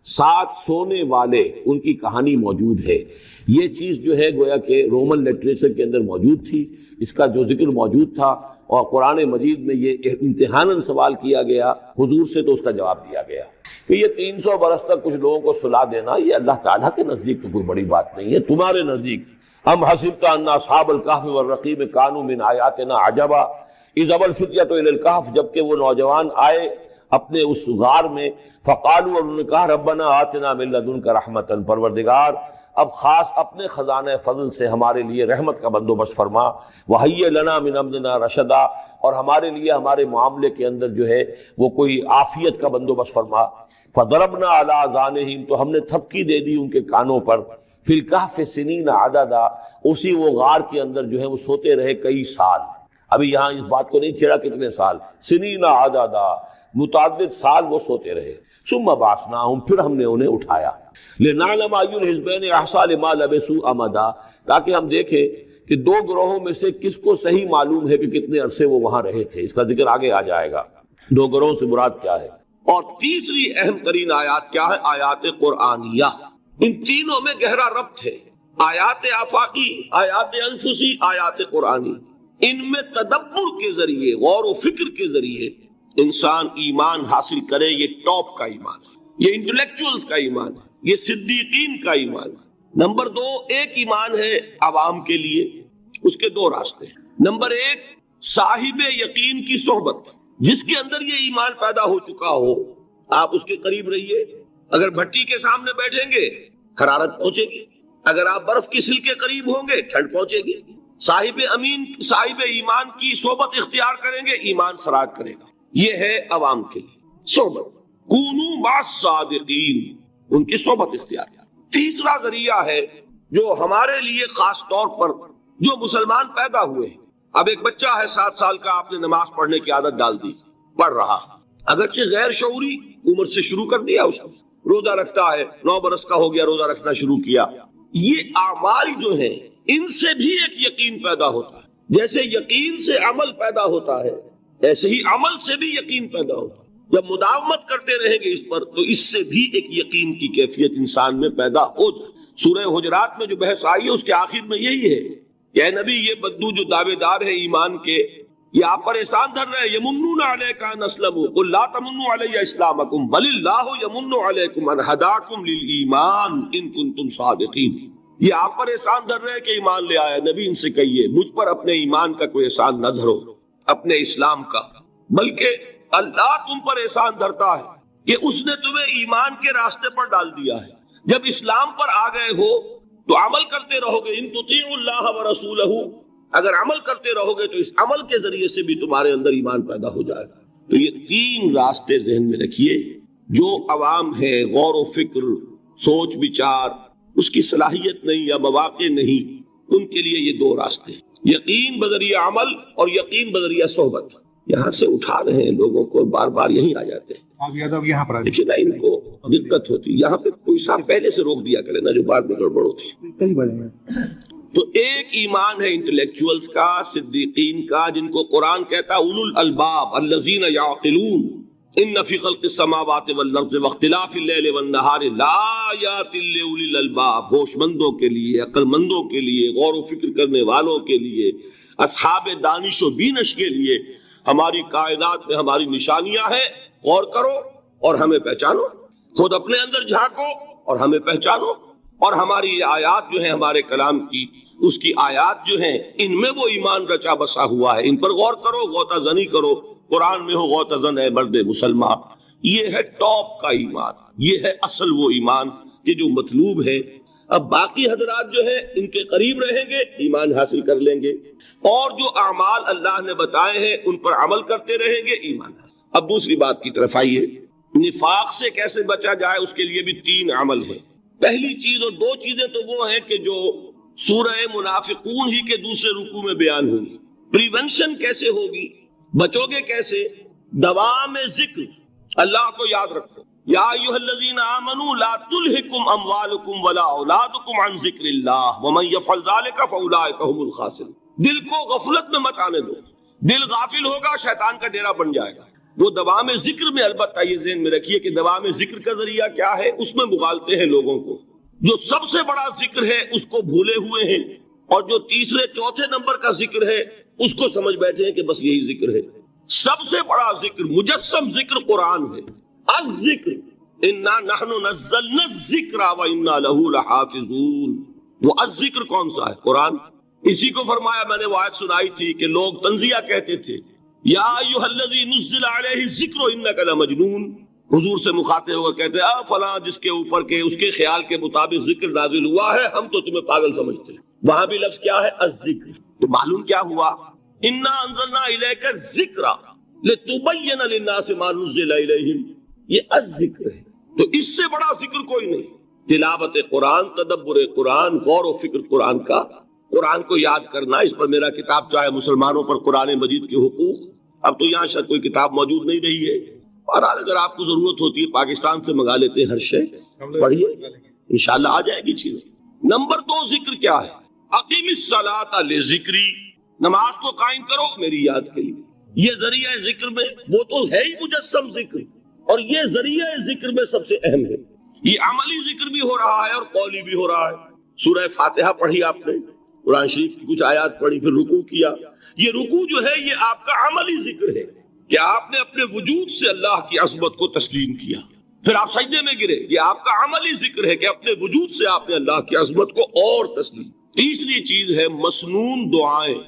7 سونے والے، ان کی کہانی موجود ہے۔ یہ چیز جو ہے گویا کہ رومن لٹریچر کے اندر موجود تھی، اس کا جو ذکر موجود تھا، اور قرآن مجید میں یہ امتحاناً سوال کیا گیا حضور سے، تو اس کا جواب دیا گیا کہ یہ 300 برس تک کچھ لوگوں کو سلا دینا یہ اللہ تعالیٰ کے نزدیک تو کوئی بڑی بات نہیں ہے، تمہارے نزدیک ام حسبت ان اصحاب الکہف والرقیم کانوا من آیاتنا عجبا اذ ابى الفتية الى الکہف، جبکہ وہ نوجوان آئے اپنے اس غار میں، فقالوا، انہوں نے کہا ربنا آتنا من لدنک رحمتا، پروردگار اب خاص اپنے خزانہ فضل سے ہمارے لیے رحمت کا بندوبست فرما، وہیّ لنا من امرنا رشدا، اور ہمارے لیے ہمارے معاملے کے اندر جو ہے وہ کوئی عافیت کا بندوبست فرما۔ فضربنا علی آذانہم، تو ہم نے تھپکی دے دی ان کے کانوں پر، فی الکہف سنین عددا، اسی وہ غار کے اندر جو ہے وہ سوتے رہے کئی سال۔ ابھی یہاں اس بات کو نہیں چھیڑا کتنے سال، سنین عددا، متعدد سال وہ سوتے رہے۔ ثم بعثناہم، پھر ہم نے انہیں اٹھایا، لنعلم ای الحزبین احصیٰ لما لبثوا امدا، تاکہ ہم دیکھیں کہ 2 گروہوں میں سے کس کو صحیح معلوم ہے کہ کتنے عرصے وہ وہاں رہے تھے۔ اس کا ذکر آگے آ جائے گا 2 گروہوں سے مراد کیا ہے۔ اور تیسری اہم ترین آیات کیا ہے؟ آیات قرآنیہ۔ ان تینوں میں گہرا ربط ہے، آیات آفاقی، آیات انفسی، آیات قرآنی۔ ان میں تدبر کے ذریعے، غور و فکر کے ذریعے انسان ایمان حاصل کرے، یہ ٹاپ کا ایمان ہے، یہ انٹلیکچوئلز کا ایمان ہے، یہ صدیقین کا ایمان ہے۔ نمبر 2، ایک ایمان ہے عوام کے لیے، اس کے 2 راستے۔ نمبر 1، صاحب یقین کی صحبت، جس کے اندر یہ ایمان پیدا ہو چکا ہو، آپ اس کے قریب رہیے۔ اگر بھٹی کے سامنے بیٹھیں گے حرارت پہنچے گی، اگر آپ برف کی سل کے قریب ہوں گے ٹھنڈ پہنچے گی۔ صاحب امین، صاحب ایمان کی صحبت اختیار کریں گے، ایمان سراغ کرے گا۔ یہ ہے عوام کے لیے صحبت، کونوا مع الصادقین، ان کی صحبت اختیار۔ تیسرا ذریعہ ہے جو ہمارے لیے خاص طور پر جو مسلمان پیدا ہوئے، اب ایک بچہ ہے 7 سال کا، آپ نے نماز پڑھنے کی عادت ڈال دی، پڑھ رہا، اگرچہ غیر شعوری عمر سے شروع کر دیا، اس کو روزہ رکھتا ہے، 9 برس کا ہو گیا، روزہ رکھنا شروع کیا. یہ اعمال جو ہیں ان سے بھی ایک یقین پیدا ہوتا ہے. جیسے یقین سے عمل پیدا ہوتا ہے، ایسے ہی عمل سے بھی یقین پیدا ہوتا ہے. جب مداومت کرتے رہیں گے اس پر تو اس سے بھی ایک یقین کی کیفیت انسان میں پیدا ہو جائے. سورہ حجرات میں جو بحث آئی ہے اس کے آخر میں یہی ہے کہ اے نبی، یہ بدو جو دعوے دار ہے ایمان کے، یہ آپ پر احسان دھر رہے ہیں. یمنون علیک ان اسلموا قل لا تمنوا علی اسلامکم بل اللہ یمن علیکم ان ہداکم للایمان ان کنتم صادقین. یہ آپ پر احسان دھر رہے ہیں کہ ایمان لے آیا. نبی ان سے کہیے مجھ پر اپنے ایمان کا کوئی احسان نہ دھرو، اپنے اسلام کا، بلکہ اللہ تم پر احسان دھرتا ہے کہ اس نے تمہیں ایمان کے راستے پر ڈال دیا ہے. جب اسلام پر آ گئے ہو تو عمل کرتے رہو گے. ان تطیعوا اللہ ورسولہ، اگر عمل کرتے رہو گے تو اس عمل کے ذریعے سے بھی تمہارے اندر ایمان پیدا ہو جائے گا. تو یہ 3 راستے ذہن میں رکھیے. جو عوام ہے غور و فکر، سوچ بچار، اس کی صلاحیت نہیں یا مواقع نہیں، ان کے لیے یہ 2 راستے ہیں، یقین بذریعہ عمل اور یقین بذریعہ صحبت. یہاں سے اٹھا رہے ہیں لوگوں کو، بار بار یہیں آ جاتے ہیں. آپ یادو یہاں پر لیکن نا ان کو دقت ہوتی، یہاں پہ کوئی صاحب پہلے سے روک دیا کرے نا جو بعد میں گڑبڑ ہوتی. تو ایک ایمان ہے انٹلیکچوئلز کا، صدیقین کا، جن کو قرآن کہتا ہے اولو الالباب الذین یعقلون ان فی خلق السماوات والارض واختلاف اللیل والنہار لآیات لأولی الالباب. ہوش مندوں کے لیے، عقل مندوں کے لیے، غور و فکر کرنے والوں کے لیے، اصحاب دانش و بینش کے لیے ہماری کائنات میں ہماری نشانیاں ہیں. غور کرو اور ہمیں پہچانو، خود اپنے اندر جھانکو اور ہمیں پہچانو. اور ہماری آیات جو ہیں ہمارے کلام کی، اس کی آیات جو ہیں ان میں وہ ایمان رچا بسا ہوا ہے. ان پر غور کرو، غوطہ زنی کرو. قرآن میں ہو غوطہ زن ہے مرد مسلمان. یہ ہے ٹاپ کا ایمان، یہ ہے اصل وہ ایمان کہ جو مطلوب ہے. اب باقی حضرات جو ہیں ان کے قریب رہیں گے، ایمان حاصل کر لیں گے، اور جو اعمال اللہ نے بتائے ہیں ان پر عمل کرتے رہیں گے، ایمان حاصل. اب دوسری بات کی طرف آئیے، نفاق سے کیسے بچا جائے اس کے لیے بھی 3 عمل ہیں. پہلی چیز اور 2 چیزیں تو وہ ہیں کہ جو سورہ منافقون ہی کے دوسرے رکوع میں بیان ہوئی. پریونشن کیسے ہوگی، بچو گے کیسے؟ دوام ذکر، اللہ کو یاد رکھو. یا ایھا الذین آمنوا لا تلہکم اموالکم ولا اولادکم عن ذکر اللہ ومن یفعل ذلک فاولئک هم الخاسرون. دل کو غفلت میں مت آنے دو. دل غافل ہوگا شیطان کا ڈیرا بن جائے گا. وہ دوام ذکر میں، البتہ یہ ذہن میں رکھیے کہ دوام ذکر کا ذریعہ کیا ہے، اس میں مغالتے ہیں لوگوں کو. جو سب سے بڑا ذکر ہے اس کو بھولے ہوئے ہیں، اور جو تیسرے چوتھے نمبر کا ذکر ہے اس کو سمجھ بیٹھے ہیں کہ بس یہی ذکر ہے. سب سے بڑا ذکر، مجسم ذکر قرآن ہے. الذکر انا نحن نزلنا الذکر وانا له لحافظون. وہ الذکر کون سا ہے؟ قرآن. اسی کو فرمایا، میں نے وہ آیت سنائی تھی کہ لوگ تنزیہ کہتے تھے یا ایھا الذی نزل علیہ الذکر انک لمجنون. حضور سے مخاطب ہو کر کہتے ہیں فلاں جس کے اوپر کے اس کے خیال کے مطابق ذکر نازل ہوا ہے، ہم تو تمہیں پاگل سمجھتے ہیں. وہاں بھی لفظ کیا ہے؟ الذکر. تو معلوم کیا ہوا؟ انا انزلنا الیک الذکر لتبین للناس ما نزل الیہم. یہ الذکر ہے. تو اس سے بڑا ذکر کوئی نہیں. تلاوت قرآن، تدبر قرآن، غور و فکر قرآن کا، قرآن کو یاد کرنا. اس پر میرا کتاب چاہے مسلمانوں پر قرآن مجید کے حقوق، اب تو یہاں شاید کوئی کتاب موجود نہیں رہی ہے، اور اگر آپ کو ضرورت ہوتی ہے پاکستان سے منگا لیتے ہیں ہر شے، پڑھیے انشاءاللہ آ جائے گی چیز. نمبر 2 ذکر کیا ہے؟ اقیم الصلاۃ لذکری. نماز کو قائم کرو میری یاد کے لیے. یہ ذریعہ ذکر میں وہ تو ہے ہی مجسم ذکر، اور یہ ذریعہ ذکر میں سب سے اہم ہے. یہ عملی ذکر بھی ہو رہا ہے اور قولی بھی ہو رہا ہے. سورہ فاتحہ پڑھی آپ نے، قرآن شریف کی کچھ آیات پڑھی، پھر رکوع کیا. یہ رکوع جو ہے یہ آپ کا عملی ذکر ہے کہ آپ نے اپنے وجود سے اللہ کی عظمت کو تسلیم کیا. پھر آپ سجدے میں گرے، یہ آپ کا عملی ذکر ہے کہ اپنے وجود سے آپ نے اللہ کی عظمت کو اور تسلیم. تیسری چیز ہے مسنون دعائیں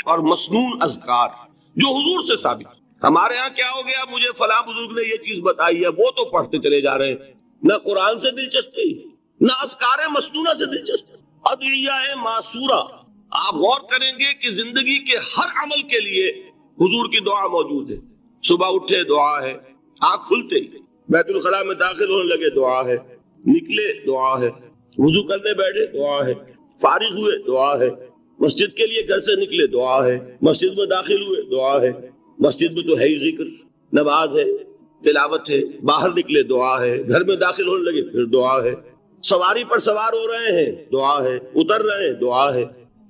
اور مسنون اذکار جو حضور سے ثابت. ہمارے ہاں کیا ہو گیا، مجھے فلاں بزرگ نے یہ چیز بتائی ہے، وہ تو پڑھتے چلے جا رہے ہیں. نہ قرآن سے دلچسپی، نہ اذکار مسنونہ سے دلچسپی. ادعیہ معصورہ، آپ غور کریں گے کہ زندگی کے ہر عمل کے لیے حضور کی دعا موجود ہے. صبح اٹھے دعا ہے، آنکھ کھلتے بیت الخلاء میں داخل ہونے لگے دعا ہے، نکلے دعا ہے، وضو کرنے بیٹھے دعا ہے، فارغ ہوئے دعا ہے، مسجد کے لیے گھر سے نکلے دعا ہے، مسجد میں داخل ہوئے دعا ہے، مسجد میں تو ہے ہی ذکر، نماز ہے، تلاوت ہے، باہر نکلے دعا ہے، گھر میں داخل ہونے لگے پھر دعا ہے، سواری پر سوار ہو رہے ہیں دعا ہے، اتر رہے ہیں دعا ہے،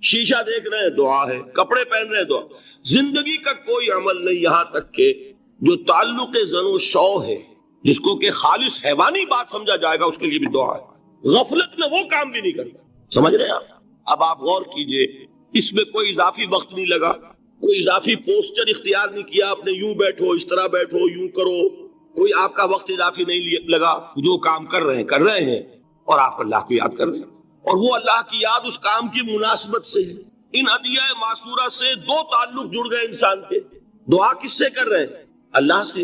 شیشہ دیکھ رہے ہیں دعا ہے، کپڑے پہن رہے ہیں دعا۔ زندگی کا کوئی عمل نہیں یہاں تک کہ جو تعلق زن و شو ہے، جس کو کہ خالص حیوانی بات سمجھا جائے گا، اس کے لیے بھی دعا ہے۔ غفلت میں وہ کام بھی نہیں کرتا، سمجھ رہے ہیں آپ؟ اب آپ غور کیجئے، اس میں کوئی اضافی وقت نہیں لگا، کوئی اضافی پوسچر اختیار نہیں کیا آپ نے، یوں بیٹھو، اس طرح بیٹھو، یوں کرو، کوئی آپ کا وقت اضافی نہیں لگا، جو کام کر رہے ہیں اور آپ اللہ کو یاد کر رہے ہیں، اور وہ اللہ کی یاد اس کام کی مناسبت سے ہے۔ ان ادعیہ معصورہ سے دو تعلق جڑ گئے انسان کے، دعا کس سے کر رہے ہیں؟ اللہ سے،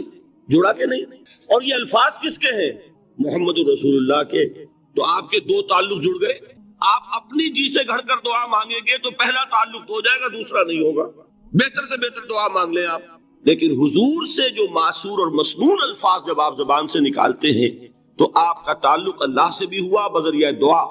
جڑا کہ نہیں؟ اور یہ الفاظ کس کے ہیں؟ محمد رسول اللہ کے۔ تو آپ کے دو تعلق جڑ گئے۔ آپ اپنی جی سے گھڑ کر دعا مانگیں گے تو پہلا تعلق ہو جائے گا، دوسرا نہیں ہوگا۔ بہتر سے بہتر دعا مانگ لیں آپ، لیکن حضور سے جو معصور اور مسنون الفاظ جب آپ زبان سے نکالتے ہیں تو آپ کا تعلق اللہ سے بھی ہوا بذریعہ دعا،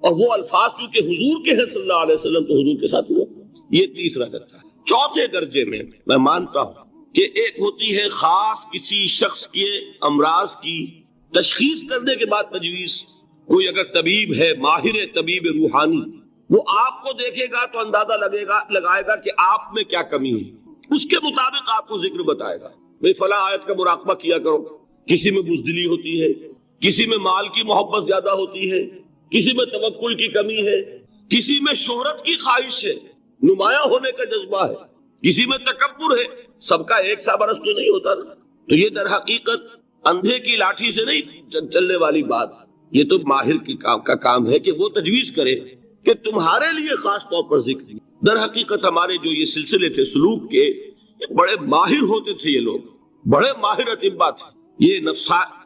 اور وہ الفاظ چونکہ حضور کے ہیں صلی اللہ علیہ وسلم تو حضور کے ساتھ ہوا۔ یہ تیسرا درجہ ہے۔ چوتھے درجے میں مانتا ہوں کہ ایک ہوتی ہے خاص کسی شخص کے امراض کی تشخیص کرنے کے بعد تجویز۔ کوئی اگر طبیب ہے، ماہر طبیب روحانی، وہ آپ کو دیکھے گا تو اندازہ لگائے گا کہ آپ میں کیا کمی ہے، اس کے مطابق آپ کو ذکر بتائے گا، بھئی فلاں آیت کا مراقبہ کیا کرو۔ کسی میں بزدلی ہوتی ہے، کسی میں مال کی محبت زیادہ ہوتی ہے، کسی میں توکل کی کمی ہے، کسی میں شہرت کی خواہش ہے، نمایاں ہونے کا جذبہ ہے، کسی میں تکبر ہے۔ سب کا ایک سا برس تو نہیں ہوتا نا۔ تو یہ در حقیقت اندھے کی لاٹھی سے نہیں چلنے والی بات، یہ تو ماہر کا کام ہے کہ وہ تجویز کرے کہ تمہارے لیے خاص طور پر ذکر۔ در حقیقت ہمارے جو یہ سلسلے تھے سلوک کے، یہ بڑے ماہر ہوتے تھے، یہ لوگ بڑے ماہر اطباء تھے۔ یہ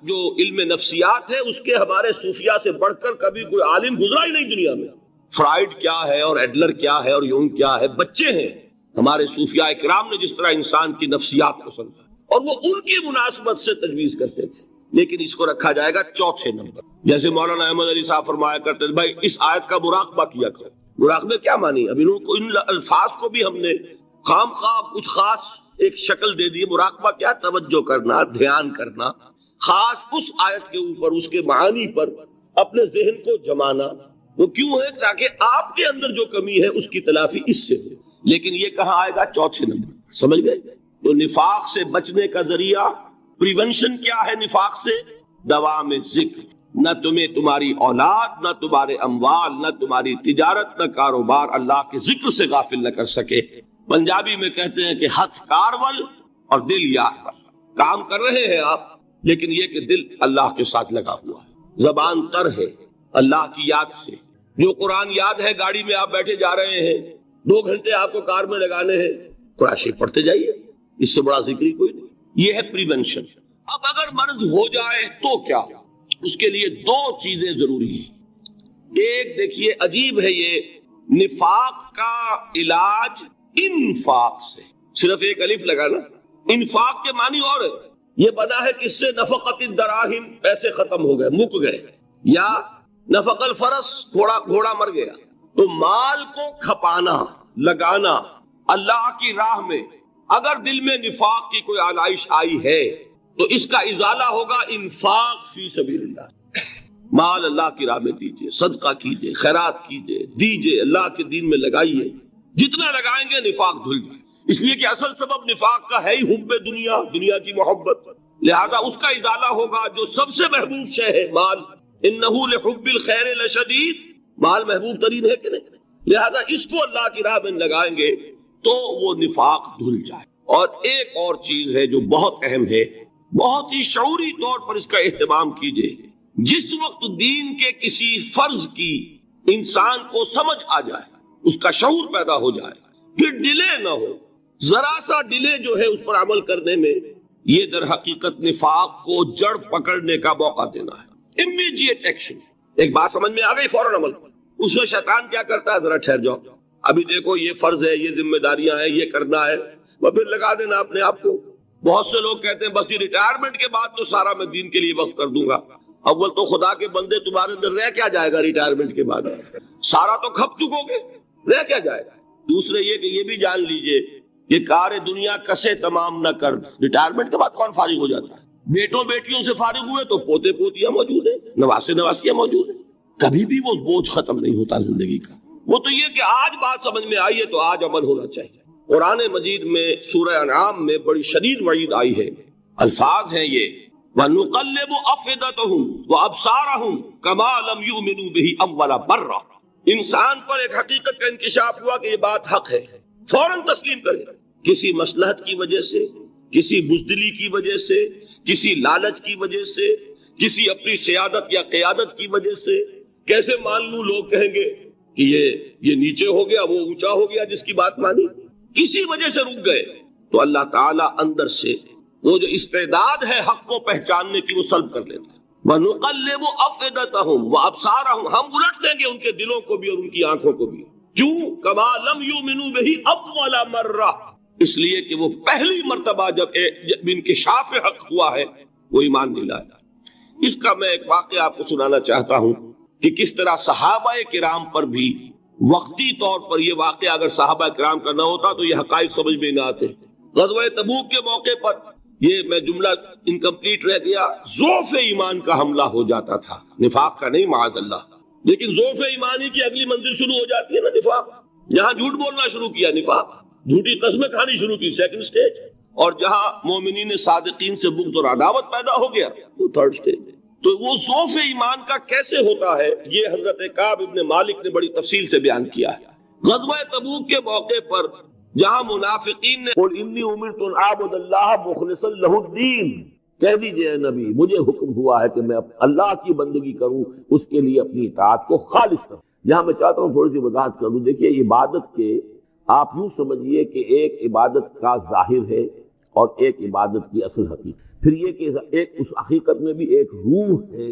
جو علم نفسیات ہے اس کے ہمارے صوفیاء سے بڑھ کر کبھی کوئی عالم گزرا ہی نہیں دنیا میں۔ فرائڈ کیا ہے اور ایڈلر کیا ہے اور یونگ کیا ہے، بچے ہیں ہمارے صوفیاء کرام نے جس طرح انسان کی نفسیات کو سمجھا، اور وہ ان کی مناسبت سے تجویز کرتے تھے۔ لیکن اس کو رکھا جائے گا چوتھے نمبر، جیسے مولانا احمد علی صاحب فرمایا کرتے تھے، بھائی اس آیت کا مراقبہ کیا کرو۔ مراقبے کیا مانی؟ اب انہوں کو ان الفاظ کو بھی ہم نے خام خواہ کچھ خاص ایک شکل دے دی۔ مراقبہ کیا؟ توجہ کرنا، دھیان کرنا، خاص اس آیت کے اوپر، اس کے معانی پر اپنے ذہن کو جمانا۔ وہ کیوں ہے؟ تاکہ آپ کے اندر جو کمی ہے اس کی تلافی اس سے ہو۔ لیکن یہ کہاں آئے گا؟ چوتھے نمبر، سمجھ گئے؟ تو نفاق سے بچنے کا ذریعہ، پریونشن کیا ہے نفاق سے؟ دوام ذکر۔ نہ تمہیں تمہاری اولاد، نہ تمہارے اموال، نہ تمہاری تجارت، نہ کاروبار اللہ کے ذکر سے غافل نہ کر سکے۔ پنجابی میں کہتے ہیں کہ ہتھ کارول اور دل یار ول۔ کام کر رہے ہیں آپ، لیکن یہ کہ دل اللہ کے ساتھ لگا ہوا ہے، زبان تر ہے اللہ کی یاد سے۔ جو قرآن یاد ہے، گاڑی میں آپ بیٹھے جا رہے ہیں، 2 گھنٹے آپ کو کار میں لگانے ہیں، قرآن شریف پڑھتے جائیے، اس سے بڑا ذکر ہی کوئی نہیں۔ یہ ہے پریونشن۔ اب اگر مرض ہو جائے تو کیا؟ اس کے لیے 2 چیزیں ضروری ہیں۔ ایک دیکھیے، عجیب ہے یہ، نفاق کا علاج انفاق سے، صرف ایک الف لگانا۔ انفاق کے معنی اور ہے، یہ بنا ہے کس سے؟ نفقت الدراہم، پیسے ختم ہو گئے، مک گئے، یا نفق الفرس، گھوڑا مر گیا۔ تو مال کو کھپانا، لگانا اللہ کی راہ میں، اگر دل میں نفاق کی کوئی آلائش آئی ہے تو اس کا ازالہ ہوگا انفاق فی سبیل اللہ۔ مال اللہ کی راہ میں دیجئے، صدقہ کیجئے، خیرات کیجئے، دیجئے، اللہ کے دین میں لگائیے۔ جتنا لگائیں گے نفاق دھل جائے، اس لیے کہ اصل سبب نفاق کا ہے ہی حب دنیا، دنیا کی محبت، لہذا اس کا ازالہ ہوگا جو سب سے محبوب شے ہے، مال۔ انہ لحب الخیر لشدید، مال محبوب ترین ہے کہ نہیں؟ لہذا اس کو اللہ کی راہ میں لگائیں گے تو وہ نفاق دھل جائے۔ اور ایک اور چیز ہے جو بہت اہم ہے، بہت ہی شعوری طور پر اس کا اہتمام کیجئے۔ جس وقت دین کے کسی فرض کی انسان کو سمجھ آ جائے، اس کا شعور پیدا ہو جائے، پھر ڈیلے نہ ہو، ذرا سا ڈیلے جو ہے اس پر عمل کرنے میں، یہ در حقیقت نفاق کو جڑ پکڑنے کا موقع دینا ہے۔ امیڈیٹ ایکشن، ایک بات سمجھ میں آ گئی، فوراً عمل۔ اس میں شیطان کیا کرتا ہے؟ ذرا ٹھہر جاؤ، ابھی دیکھو یہ فرض ہے، یہ ذمہ داریاں ہیں، یہ کرنا ہے، وہ پھر لگا دینا اپنے آپ کو۔ بہت سے لوگ کہتے ہیں بس یہ ریٹائرمنٹ کے بعد تو سارا میں دین کے لیے وقف کر دوں گا۔ اول تو خدا کے بندے، تمہارے اندر رہ کیا جائے گا ریٹائرمنٹ کے بعد؟ سارا تو کھپ چکو گے، رہ کیا جائے گا؟ دوسرے یہ کہ یہ بھی جان لیجئے کہ کار دنیا کسے تمام نہ کر، ریٹائرمنٹ کے بعد کون فارغ ہو جاتا ہے؟ بیٹوں بیٹیوں سے فارغ ہوئے تو پوتے پوتیاں موجود ہیں، نواسے نواسیاں موجود ہیں، کبھی بھی وہ بوجھ ختم نہیں ہوتا زندگی کا۔ وہ تو یہ کہ آج بات سمجھ میں آئی ہے تو آج عمل ہونا چاہیے۔ قرآن مجید میں سورہ انعام میں بڑی شدید وعید آئی ہے، الفاظ ہیں یہ وَنُقَلِّبُ أَفْئِدَتَهُمْ وَأَبْصَارَهُمْ كَمَا لَمْ يُؤْمِنُوا بِهِ أَوَّلَ مَرَّةٍ۔ انسان پر ایک حقیقت کا انکشاف ہوا کہ یہ بات حق ہے، فوراً تسلیم کرے، کسی مصلحت کی وجہ سے، کسی بزدلی کی وجہ سے، کسی لالچ کی وجہ سے، کسی اپنی سیادت یا قیادت کی وجہ سے کیسے مان لوں؟ لوگ کہیں گے کہ یہ نیچے ہو گیا، وہ اونچا ہو گیا جس کی بات مانی، کسی وجہ سے رک گئے تو اللہ تعالیٰ اندر سے وہ جو استعداد ہے حق کو پہچاننے کی وہ سلب کر لیتا ہے۔ وَنُقَلِّبُ أَفْئِدَتَهُمْ وَأَبْصَارَهُمْ، ہم الٹ دیں گے ان کے دلوں کو بھی اور ان کی آنکھوں کو بھی۔ کیوں؟ كَمَا لَمْ يُؤْمِنُوا بِهِ أَوَّلَ مَرَّةٍ، اس لیے کہ وہ پہلی مرتبہ جب انکشاف حق ہوا ہے وہ ایمان نہیں لایا۔ اس کا میں ایک واقعہ آپ کو سنانا چاہتا ہوں کہ کس طرح صحابہ کرام پر بھی وقتی طور پر یہ واقعہ اگر صحابہ کرام کا نہ ہوتا تو یہ حقائق سمجھ میں نہ آتے۔ غزوہ تبوک کے موقع پر یہ میں جملہ انکمپلیٹ رہ گیا، ضعف ایمان کا حملہ ہو جاتا تھا، نفاق کا نہیں معاذ اللہ، لیکن ضعف ایمانی کی اگلی منزل شروع ہو جاتی ہے نا نفاق۔ جہاں جھوٹ بولنا شروع کیا نفاق، جھوٹی قسمیں کھانی شروع کی سیکنڈ سٹیج، اور جہاں مومنین صادقین سے بغض اور عداوت پیدا ہو گیا وہ تھرڈ سٹیج۔ تو وہ ضعف ایمان کا کیسے ہوتا ہے یہ حضرت کعب ابن مالک نے بڑی تفصیل سے بیان کیا ہے۔ غزوہ تبوک کے موقع پر جہاں منافقین نے قل انی امرت ان اعبد اللہ مخلصا لہ الدین، کہہ دیجئے اے نبی مجھے حکم ہوا ہے کہ میں اللہ کی بندگی کروں، اس کے لیے اپنی اطاعت کو خالص کروں۔ یہاں میں چاہتا ہوں تھوڑی سی وضاحت کر دوں۔ دیکھیے عبادت کے آپ یوں سمجھیے کہ ایک عبادت کا ظاہر ہے اور ایک عبادت کی اصل حقیقت، پھر یہ کہ ایک اس حقیقت میں بھی ایک روح ہے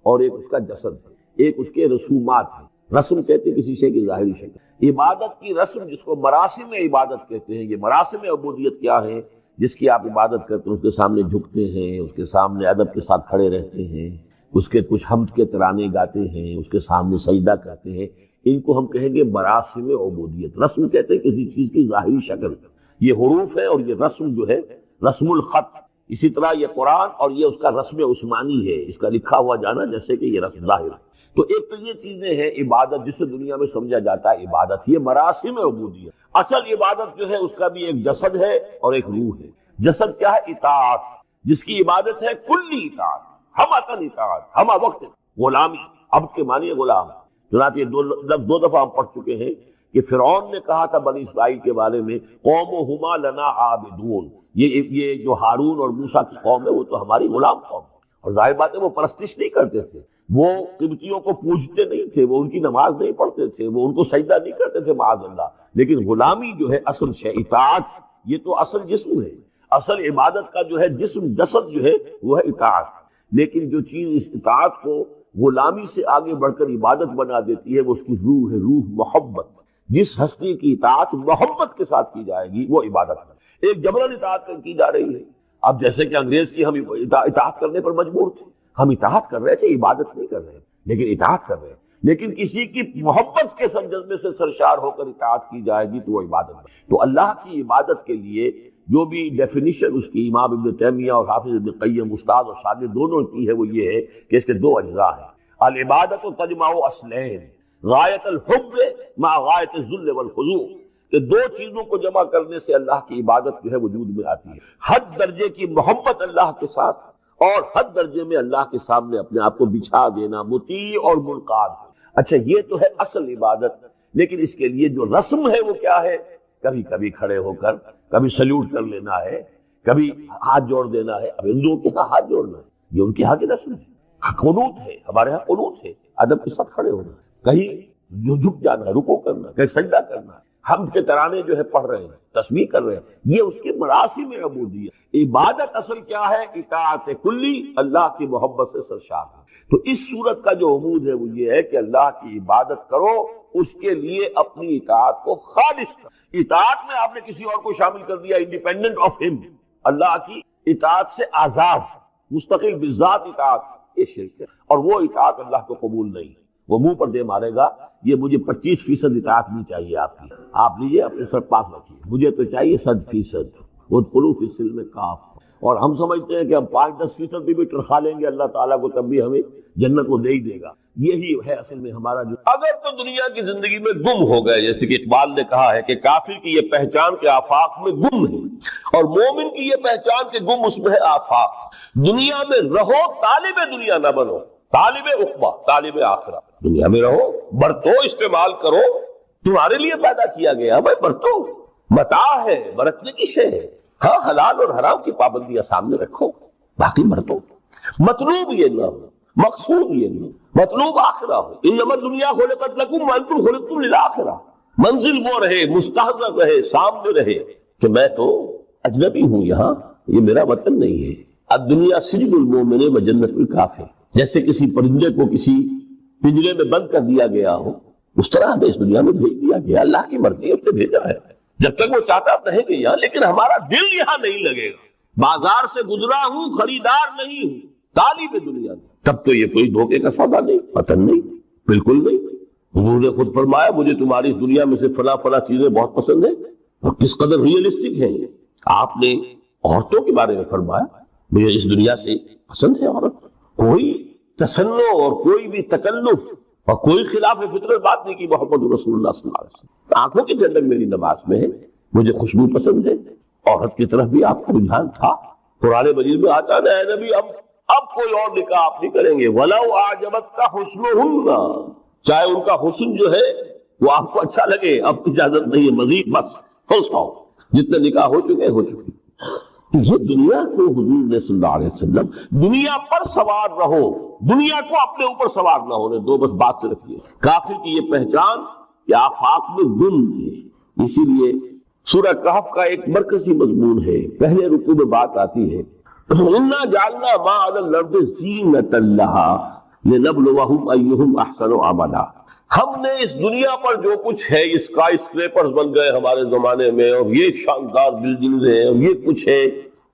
اور ایک اس کا جسد ہے، ایک اس کے رسومات ہیں۔ رسم کہتے ہیں کسی شے کی ظاہری شکل۔ عبادت کی رسم جس کو مراسم عبادت کہتے ہیں، یہ مراسم عبودیت کیا ہے؟ جس کی آپ عبادت کرتے ہیں، اس کے سامنے جھکتے ہیں، اس کے سامنے ادب کے ساتھ کھڑے رہتے ہیں، اس کے کچھ حمد کے ترانے گاتے ہیں، اس کے سامنے سجدہ کرتے ہیں، ان کو ہم کہیں گے مراسم عبودیت۔ رسم کہتے ہیں کسی چیز کی ظاہری شکل، یہ حروف ہے، اور یہ رسم جو ہے رسم الخط، اسی طرح یہ قرآن اور یہ اس کا رسم عثمانی ہے، اس کا لکھا ہوا جانا جیسے کہ یہ رسم ظاہر ہے۔ تو ایک تو یہ چیزیں ہیں عبادت جسے دنیا میں سمجھا جاتا ہے عبادت، یہ مراسم عبودیت۔ اصل عبادت جو ہے اس کا بھی ایک جسد ہے اور ایک روح ہے۔ جسد کیا ہے؟ اطاعت، جس کی عبادت ہے کلی اطاعت، ہم اطاعت، ہم وقت غلامی، عبد کے معنی غلام۔ چنانچہ یہ دو دفعہ ہم پڑھ چکے ہیں کہ فرعون نے کہا تھا بنی اسرائیل کے بارے میں قومہما لنا عابدون، یہ جو ہارون اور موسیٰ کی قوم ہے وہ تو ہماری غلام قوم ہے۔ اور ظاہر بات ہے وہ پرستش نہیں کرتے تھے، وہ قبطیوں کو پوجتے نہیں تھے، وہ ان کی نماز نہیں پڑھتے تھے، وہ ان کو سجدہ نہیں کرتے تھے معاذ اللہ، لیکن غلامی جو ہے اصل شے، اطاعت یہ تو اصل جسم ہے، اصل عبادت کا جو ہے جسم جسد جو ہے وہ ہے اطاعت۔ لیکن جو چیز اس اطاعت کو غلامی سے آگے بڑھ کر عبادت بنا دیتی ہے وہ اس کی روح ہے، روح محبت۔ جس ہستی کی اطاعت محبت کے ساتھ کی جائے گی وہ عبادت ہے۔ ایک جبرن اطاعت کی جا رہی ہے، اب جیسے کہ انگریز کی ہم اطاعت کرنے پر مجبور تھے، ہم اطاعت کر رہے تھے، عبادت نہیں کر رہے لیکن اطاعت کر رہے ہیں۔ لیکن کسی کی محبت کے جذبے سے سرشار ہو کر اطاعت کی جائے گی تو وہ عبادت ہے۔ تو اللہ کی عبادت کے لیے جو بھی ڈیفینیشن اس کی امام ابن تیمیہ اور حافظ ابن قیم استاد اور شاگرد دونوں کی ہے وہ یہ ہے کہ اس کے دو اجزاء ہیں۔ العبادت تجمع اصلین، غایت الحب مع غایت الذل والخضوع، کہ دو چیزوں کو جمع کرنے سے اللہ کی عبادت جو ہے وجود میں آتی ہے، حد درجے کی محبت اللہ کے ساتھ اور حد درجے میں اللہ کے سامنے اپنے آپ کو بچھا دینا، مطیع اور منقاد۔ اچھا یہ تو ہے اصل عبادت، لیکن اس کے لیے جو رسم ہے وہ کیا ہے؟ کبھی کبھی کھڑے ہو کر کبھی سلیوٹ کر لینا ہے، کبھی ہاتھ جوڑ دینا ہے۔ اب ہندوؤں کے ہاں ہاتھ جوڑنا ہے، یہ ان کے ہاں کی رسم ہے۔ قنوت ہے، ہمارے ہاں قنوت ہے، ادب کے ساتھ کھڑے ہونا، کہیں جو جھک جانا ہے، رکوع کرنا، کہیں سجدہ کرنا ہے، ہم کے ترانے جو ہے پڑھ رہے ہیں، تسبیح کر رہے ہیں، یہ اس کی مراسم عبودیت۔ عبادت اصل کیا ہے؟ اطاعت کلی، اللہ کی محبت سے سرشار ہے۔ تو اس صورت کا جو عمود ہے وہ یہ ہے کہ اللہ کی عبادت کرو، اس کے لیے اپنی اطاعت کو خالص کرو۔ اطاعت میں آپ نے کسی اور کو شامل کر دیا انڈیپینڈنٹ آف ہم، اللہ کی اطاعت سے آزاد، مستقل بذات اطاعت، یہ شرک ہے، اور وہ اطاعت اللہ کو قبول نہیں۔ وہ منہ پر دے مارے گا یہ مجھے 25% اطاعت نہیں چاہیے آپ کی، آپ لیجئے اپنے سر پاس رکھیے، مجھے تو چاہیے 100%۔ ادخلوا فی السلم کافہ۔ اور ہم سمجھتے ہیں کہ ہم 5-10% بھی ٹرخا لیں گے اللہ تعالیٰ کو تب بھی ہمیں جنت وہ دے ہی دے گا۔ یہی ہے اصل میں ہمارا جو اگر تو دنیا کی زندگی میں گم ہو گئے، جیسے کہ اقبال نے کہا ہے کہ کافر کی یہ پہچان کے آفاق میں گم ہے، اور مومن کی یہ پہچان کے گم اس میں ہے آفاق۔ دنیا میں رہو، طالب دنیا نہ بنو، طالب عقبہ، طالب آخرہ۔ دنیا میں رہو، برتو، استعمال کرو، تمہارے لیے پیدا کیا گیا، بھائی برتو، متاع ہے، برتنے کی شے ہے۔ ہاں حلال اور حرام کی پابندیاں سامنے رکھو، باقی برتو۔ مطلوب یہ نہ ہو، مقصود یہ نہیں، مطلوب آخرہ ہو۔ انما الدنیا خلقت لکم وانتم خلقتم للآخرہ۔ منزل وہ رہے، مستحضر رہے، سامنے رہے کہ میں تو اجنبی ہوں، یہاں یہ میرا وطن نہیں ہے۔ الدنیا سجن المومن وجنت الکافر۔ جیسے کسی پرندے کو کسی پنجرے میں بند کر دیا گیا ہو، اس طرح ہمیں اس دنیا میں بھیج دیا گیا، اللہ کی مرضی اس نے بھیجا ہے۔ جب تک وہ چاہتا رہیں گے یہاں، لیکن ہمارا دل یہاں نہیں لگے گا۔ بازار سے گزرا ہوں، خریدار نہیں ہوں، طالب دنیا نہیں، تب تو یہ کوئی دھوکے کا سودا نہیں، وطن نہیں، بالکل نہیں۔ حضور نے خود فرمایا مجھے تمہاری اس دنیا میں سے فلاں فلاں چیزیں بہت پسند ہیں، اور کس قدر ریئلسٹک ہیں۔ آپ نے عورتوں کے بارے میں فرمایا مجھے اس دنیا سے پسند ہے عورت، کوئی تصنع اور کوئی بھی تکلف اور کوئی خلاف فطرت بات نہیں کی محمد رسول اللہ صلی اللہ علیہ وسلم۔ آنکھوں کی ٹھنڈک میری نماز میں ہے، مجھے خوشبو پسند ہے۔ عورت کی طرف بھی آپ کا رجحان تھا۔ قرآن مجید میں آتا ہے اے نبی اب کوئی اور نکاح آپ نہیں کریں گے، وَلَوْ أَعْجَبَتْكَ حُسْنُهُنَّ، چاہے ان کا حسن جو ہے وہ آپ کو اچھا لگے، اب اجازت نہیں ہے مزید، بس فل اسٹاپ، جتنے نکاح ہو چکے ہو چکے۔ یہ دنیا کو حضور نے صلی اللہ علیہ وسلم دنیا پر سوار رہو، دنیا کو اپنے اوپر سوار نہ ہونے دو، بس بات سے رکھیے۔ کافر کی یہ پہچان کہ آفاق میں گم ہے۔ اسی لیے سورہ کہف کا ایک مرکزی مضمون ہے، پہلے رکوع میں بات آتی ہے اِنَّا جَعَلْنَا مَا عَلَى الْأَرْضِ زِینَةً لَهَا لِنَبْلُوَهُمْ أَيُّهُمْ أَحْسَنُ عَمَلًا۔ ہم نے اس دنیا پر جو کچھ ہے، اسکائی اسکریپرز بن گئے ہمارے زمانے میں، اور یہ شاندار بلڈنگز ہیں، اور یہ کچھ ہے،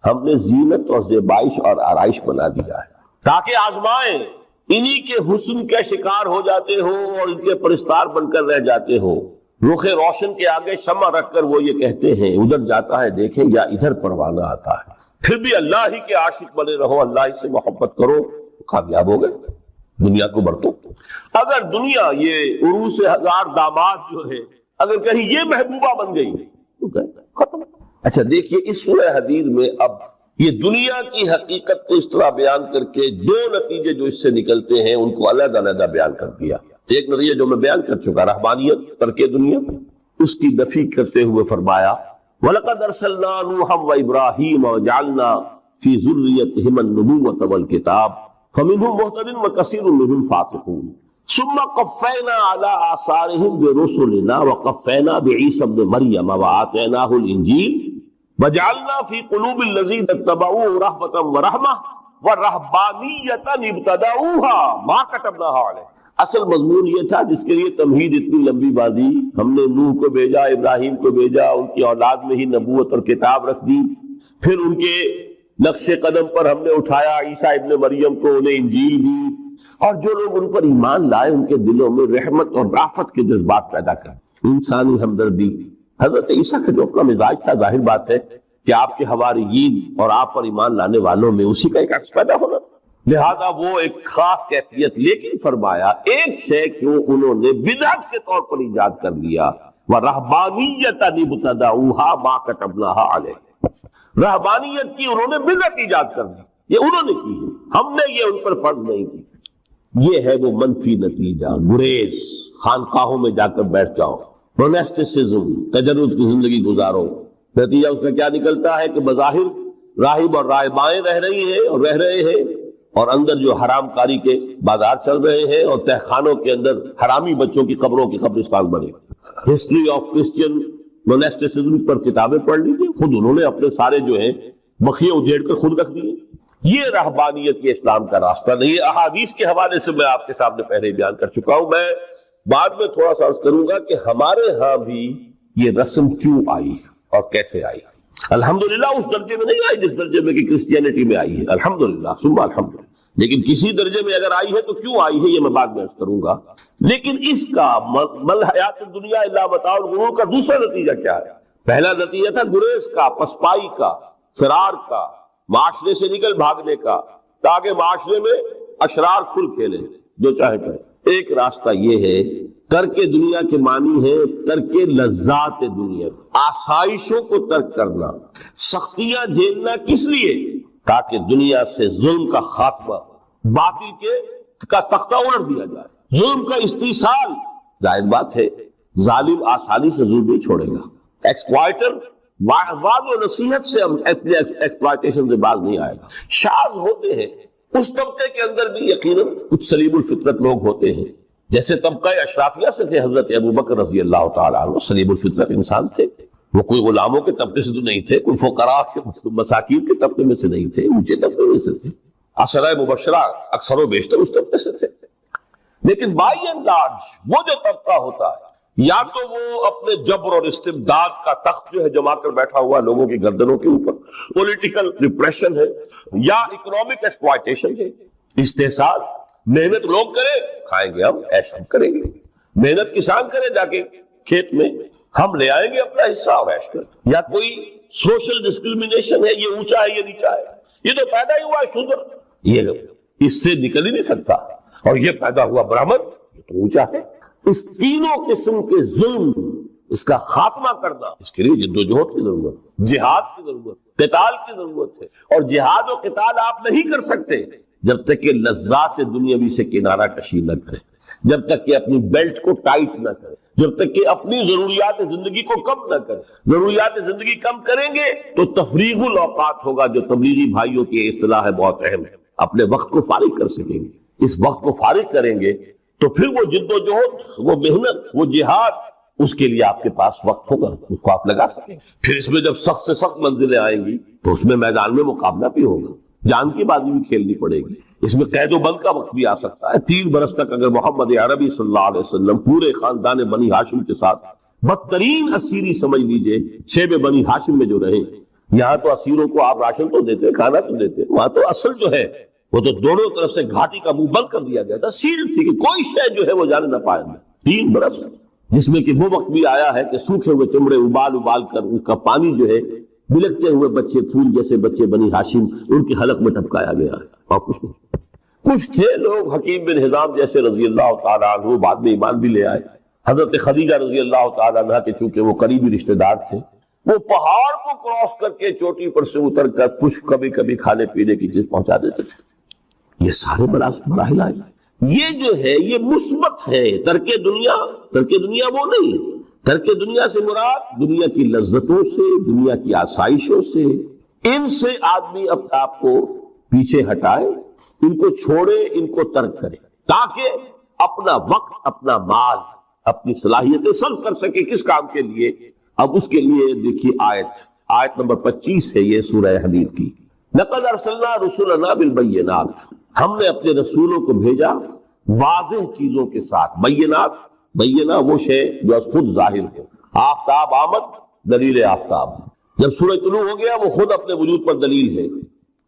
ہم نے زینت اور زیبائش اور آرائش بنا دیا ہے تاکہ آزمائیں، انہی کے حسن کے شکار ہو جاتے ہو اور ان کے پرستار بن کر رہ جاتے ہو۔ رخ روشن کے آگے شمع رکھ کر وہ یہ کہتے ہیں ادھر جاتا ہے دیکھیں یا ادھر پروانہ آتا ہے، پھر بھی اللہ ہی کے عاشق بنے رہو، اللہ ہی سے محبت کرو، کامیاب ہو گئے۔ دنیا کو برتو۔ اگر دنیا یہ عروس ہزار داماد جو ہے اگر کہیں یہ محبوبہ بن گئی تو ختم۔ اچھا دیکھیے اس سورہ حدید میں اب یہ دنیا کی حقیقت کو اس طرح بیان کر کے دو نتیجے جو اس سے نکلتے ہیں ان کو علیحدہ علیحدہ بیان کر دیا۔ ایک نتیجہ جو میں بیان کر چکا، رہبانیت، ترک دنیا، اس کی نفی کرتے ہوئے فرمایا وَلَقَدْ أَرْسَلْنَا نُوحًا وَإِبْرَاهِيمَ وَجَعَلْنَا فِي ذُرِّيَّتِهِمَا النُّبُوَّةَ وَالْكِتَابَ فَمِنْهُمْ مُهْتَدٍ وَكَثِيرٌ مِنْهُمْ فَاسِقُونَ ثُمَّ قَفَّيْنَا عَلَىٰ آثَارِهِمْ بِرُسُلِنَا وَقَفَّيْنَا بِعِيسَى ابْنِ مَرْيَمَ وَآتَيْنَاهُ الْإِنْجِيلَ وَجَعَلْنَا فِي قُلُوبِ الَّذِينَ اتَّبَعُوهُ رَأْفَةً وَرَحْمَةً وَرَهْبَانِيَّةً ابْتَدَعُوهَا مَا كَتَبْنَاهَا عَلَيْهِمْ۔ اصل مضمون یہ تھا جس کے لیے تمہید اتنی لمبی باندھی، ہم نے نوح کو بھیجا، ابراہیم کو بھیجا، ان کی اولاد میں ہی نبوت اور کتاب رکھ دی، پھر ان کے نقش قدم پر ہم نے اٹھایا عیسیٰ ابن مریم کو، انہیں انجیل دی، اور جو لوگ ان پر ایمان لائے ان کے دلوں میں رحمت اور رافت کے جذبات پیدا کر، انسانی ہمدردی۔ حضرت عیسیٰ کا جو اپنا مزاج تھا، ظاہر بات ہے کہ آپ کے حواریین اور آپ پر ایمان لانے والوں میں اسی کا ایک عکس پیدا ہونا، لہذا وہ ایک خاص کیفیت، لیکن فرمایا ایک شے کیوں انہوں نے بدعت کے طور پر ایجاد کر لیا، وَرَهْبَانِيَّةً ابْتَدَعُوهَا مَا كَتَبْنَاهَا عَلَيْهِمْ، رہبانیت کی انہوں نے بدعت ایجاد کر دی، یہ انہوں نے کی ہے، ہم نے یہ ان پر فرض نہیں کی۔ یہ ہے وہ منفی نتیجہ، گریز، خانقاہوں میں جا کر بیٹھ جاؤ، موناسٹسزم، تجرد کی زندگی گزارو، نتیجہ اس کا کیا نکلتا ہے کہ بظاہر راہب اور راہبائیں رہ رہی ہیں اور رہ رہے ہیں، اور اندر جو حرام کاری کے بازار چل رہے ہیں، اور تہخانوں کے اندر حرامی بچوں کی قبروں کی قبرستان بنے۔ ہسٹری آف کرسچین موناسٹسزم پر کتابیں پڑھ لیجیے، خود انہوں نے اپنے سارے جو ہیں بخیے ادھیڑ کر خود رکھ دیے۔ یہ رہبانیت کے اسلام کا راستہ نہیں ہے۔ احادیث کے حوالے سے میں آپ کے سامنے پہلے بیان کر چکا ہوں، میں بعد میں تھوڑا سا عرض کروں گا کہ ہمارے ہاں بھی یہ رسم کیوں آئی اور کیسے آئی۔ الحمدللہ اس درجے میں نہیں آئی جس درجے میں کہ کرسچینٹی میں آئی ہے، الحمدللہ ثم الحمدللہ، لیکن کسی درجے میں اگر آئی ہے تو کیوں آئی ہے یہ میں بعد میں عرض کروں گا. لیکن اس کا مل حیات دنیا الا متاع الغرور کا دوسرا نتیجہ کیا ہے؟ پہلا نتیجہ تھا گریز کا، پسپائی کا، فرار کا، معاشرے سے نکل بھاگنے کا، تاکہ معاشرے میں اشرار کھل کھیلے جو چاہے کرے. ایک راستہ یہ ہے، ترک دنیا کے معنی ہے ترک لذات دنیا، آسائشوں کو ترک کرنا، سختیاں جھیلنا. کس لیے؟ تاکہ دنیا سے ظلم کا خاتمہ، باطل کا تختہ الٹ دیا جائے، ظلم کا استیصال. ظاہر بات ہے ظالم آسانی سے ظلم نہیں چھوڑے گا. ایکسپلائٹر وعد و نصیحت سے اپنے ایکسپلائٹیشن سے باز نہیں آئے گا. شاذ ہوتے ہیں اس طبقے کے اندر بھی یقیناً کچھ سلیم الفطرت لوگ ہوتے ہیں، جیسے طبقہ اشرافیہ سے تھے حضرت ابو بکر رضی اللہ تعالیٰ عنہ، سلیم الفطرت انسان تھے. وہ کوئی غلاموں کے طبقے سے تو نہیں تھے، کوئی فقراء کے مساکین کے طبقے میں سے نہیں تھے، اونچے طبقے میں سے تھے. عشرہ مبشرہ اکثر و بیشتر اس طبقے سے تھے. لیکن بائی اینڈ لارج وہ جو طبقہ ہوتا ہے، یا تو وہ اپنے جبر اور استبداد کا تخت جو ہے جما کر بیٹھا ہوا لوگوں کی گردنوں کے اوپر، پولیٹیکل ریپریشن ہے، یا اکنامک ایکسپلائٹیشن ہے، استحصال. محنت لوگ کرے، کھائیں گے ہم، عیش ہم کریں گے. محنت کسان کرے جا کے کھیت میں، ہم لے آئیں گے اپنا حصہ اور عیش کر. یا کوئی سوشل ڈسکریمنیشن ہے، یہ اونچا ہے یہ نیچا ہے، یہ تو پیدا ہی ہوا ہے شودر، یہ اس سے نکل ہی نہیں سکتا، اور یہ پیدا ہوا برہمن، یہ تو اونچا ہے. اس تینوں قسم کے ظلم، اس کا خاتمہ کرنا، اس کے لیے جدوجہد کی ضرورت، جہاد کی ضرورت، قتال کی ضرورت ہے. اور جہاد و قتال آپ نہیں کر سکتے جب تک کہ لذات دنیاوی سے کنارہ کشی نہ کرے، جب تک کہ اپنی بیلٹ کو ٹائٹ نہ کرے، جب تک کہ اپنی ضروریات زندگی کو کم نہ کرے. ضروریات زندگی کم کریں گے تو تفریغ الاوقات ہوگا، جو تبلیغی بھائیوں کی اصطلاح ہے بہت اہم ہے. اپنے وقت کو فارغ کر سکیں گے. اس وقت کو فارغ کریں گے تو پھر وہ جد و جہد، وہ محنت، وہ جہاد، اس کے لیے آپ کے پاس وقت ہوگا، اس کو آپ لگا سکیں. پھر اس میں جب سخت سے سخت منزلیں آئیں گی تو اس میں میدان میں مقابلہ بھی ہوگا، جان کی بازی بھی کھیلنی پڑے گی. اس میں قید و بند کا وقت بھی آ سکتا ہے. 3 برس تک اگر محمد عربی صلی اللہ علیہ وسلم پورے خاندان بنی ہاشم کے ساتھ بدترین اسیری سمجھ لیجئے شیب بنی ہاشم میں جو رہے، یہاں تو اسیروں کو آپ راشن تو دیتے، کھانا تو دیتے، وہاں تو اصل جو ہے وہ تو دونوں طرف سے گھاٹی کا منہ بند کر دیا گیا تھا، سیل تھی کہ کوئی شے جو ہے وہ جانے نہ پائے. 3 برس، جس میں کہ وہ وقت بھی آیا ہے کہ سوکھے ہوئے چمڑے ابال کر ان کا پانی جو ہے بلکتے ہوئے بچے، پھول جیسے بچے بنی ہاشم، ان کے حلق میں ٹپکایا گیا ہے. اور کچھ تھے لوگ، حکیم بن حزام جیسے رضی اللہ تعالیٰ عنہ، بعد میں ایمان بھی لے آئے. حضرت خدیجہ رضی اللہ تعالیٰ عنہ کے چونکہ وہ قریبی رشتہ دار تھے، وہ پہاڑ کو کراس کر کے چوٹی پر سے اتر کر کچھ کبھی کبھی کھانے پینے کی چیز پہنچا دیتے تھے. یہ سارے مراحل آئے. یہ جو ہے یہ مثبت ہے. ترک دنیا وہ نہیں. ترک دنیا سے مراد دنیا کی لذتوں سے، دنیا کی آسائشوں سے، ان سے آدمی اپنے آپ کو پیچھے ہٹائے، ان کو چھوڑے، ان کو ترک کرے، تاکہ اپنا وقت، اپنا مال، اپنی صلاحیتیں صرف کر سکے. کس کام کے لیے؟ اب اس کے لیے دیکھیے آیت نمبر 25 ہے یہ سورہ حدید کی. لقد ارسلنا رسلنا بالبینات، ہم نے اپنے رسولوں کو بھیجا واضح چیزوں کے ساتھ. بینہ وہ شے جو خود ظاہر ہو. آفتاب آمد، دلیل آفتاب. جب سورج طلوع ہو گیا وہ خود اپنے وجود پر دلیل ہے،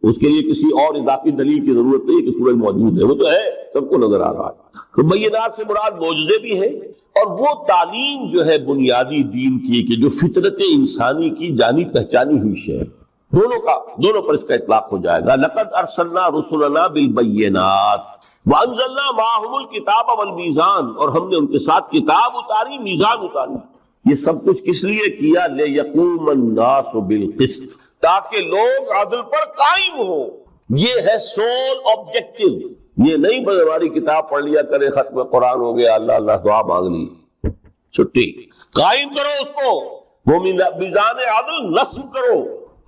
اس کے لیے کسی اور اضافی دلیل کی ضرورت نہیں کہ سورج موجود ہے، وہ تو ہے، سب کو نظر آ رہا ہے. تو بینات سے مراد معجزے بھی ہے، اور وہ تعلیم جو ہے بنیادی دین کی کہ جو فطرت انسانی کی جانی پہچانی ہوئی شے، دونوں پر اس کا اطلاق ہو جائے گا. لقد ارسلنا رسلنا بالبینات وانزلنا معهم الکتاب والمیزان، اور ہم نے ان کے ساتھ کتاب اتاری، میزان اتاری. یہ سب کچھ کس لیے کیا؟ لیقوم الناس بالقسط، تاکہ لوگ عدل پر قائم ہوں. یہ ہے سول آبجیکٹو. یہ نہیں بس ہماری کتاب پڑھ لیا کرے، ختم قرآن ہو گیا، اللہ اللہ دعا مانگ لی، چھٹی. قائم کرو اس کو، وہ میزان عدل نصب کرو،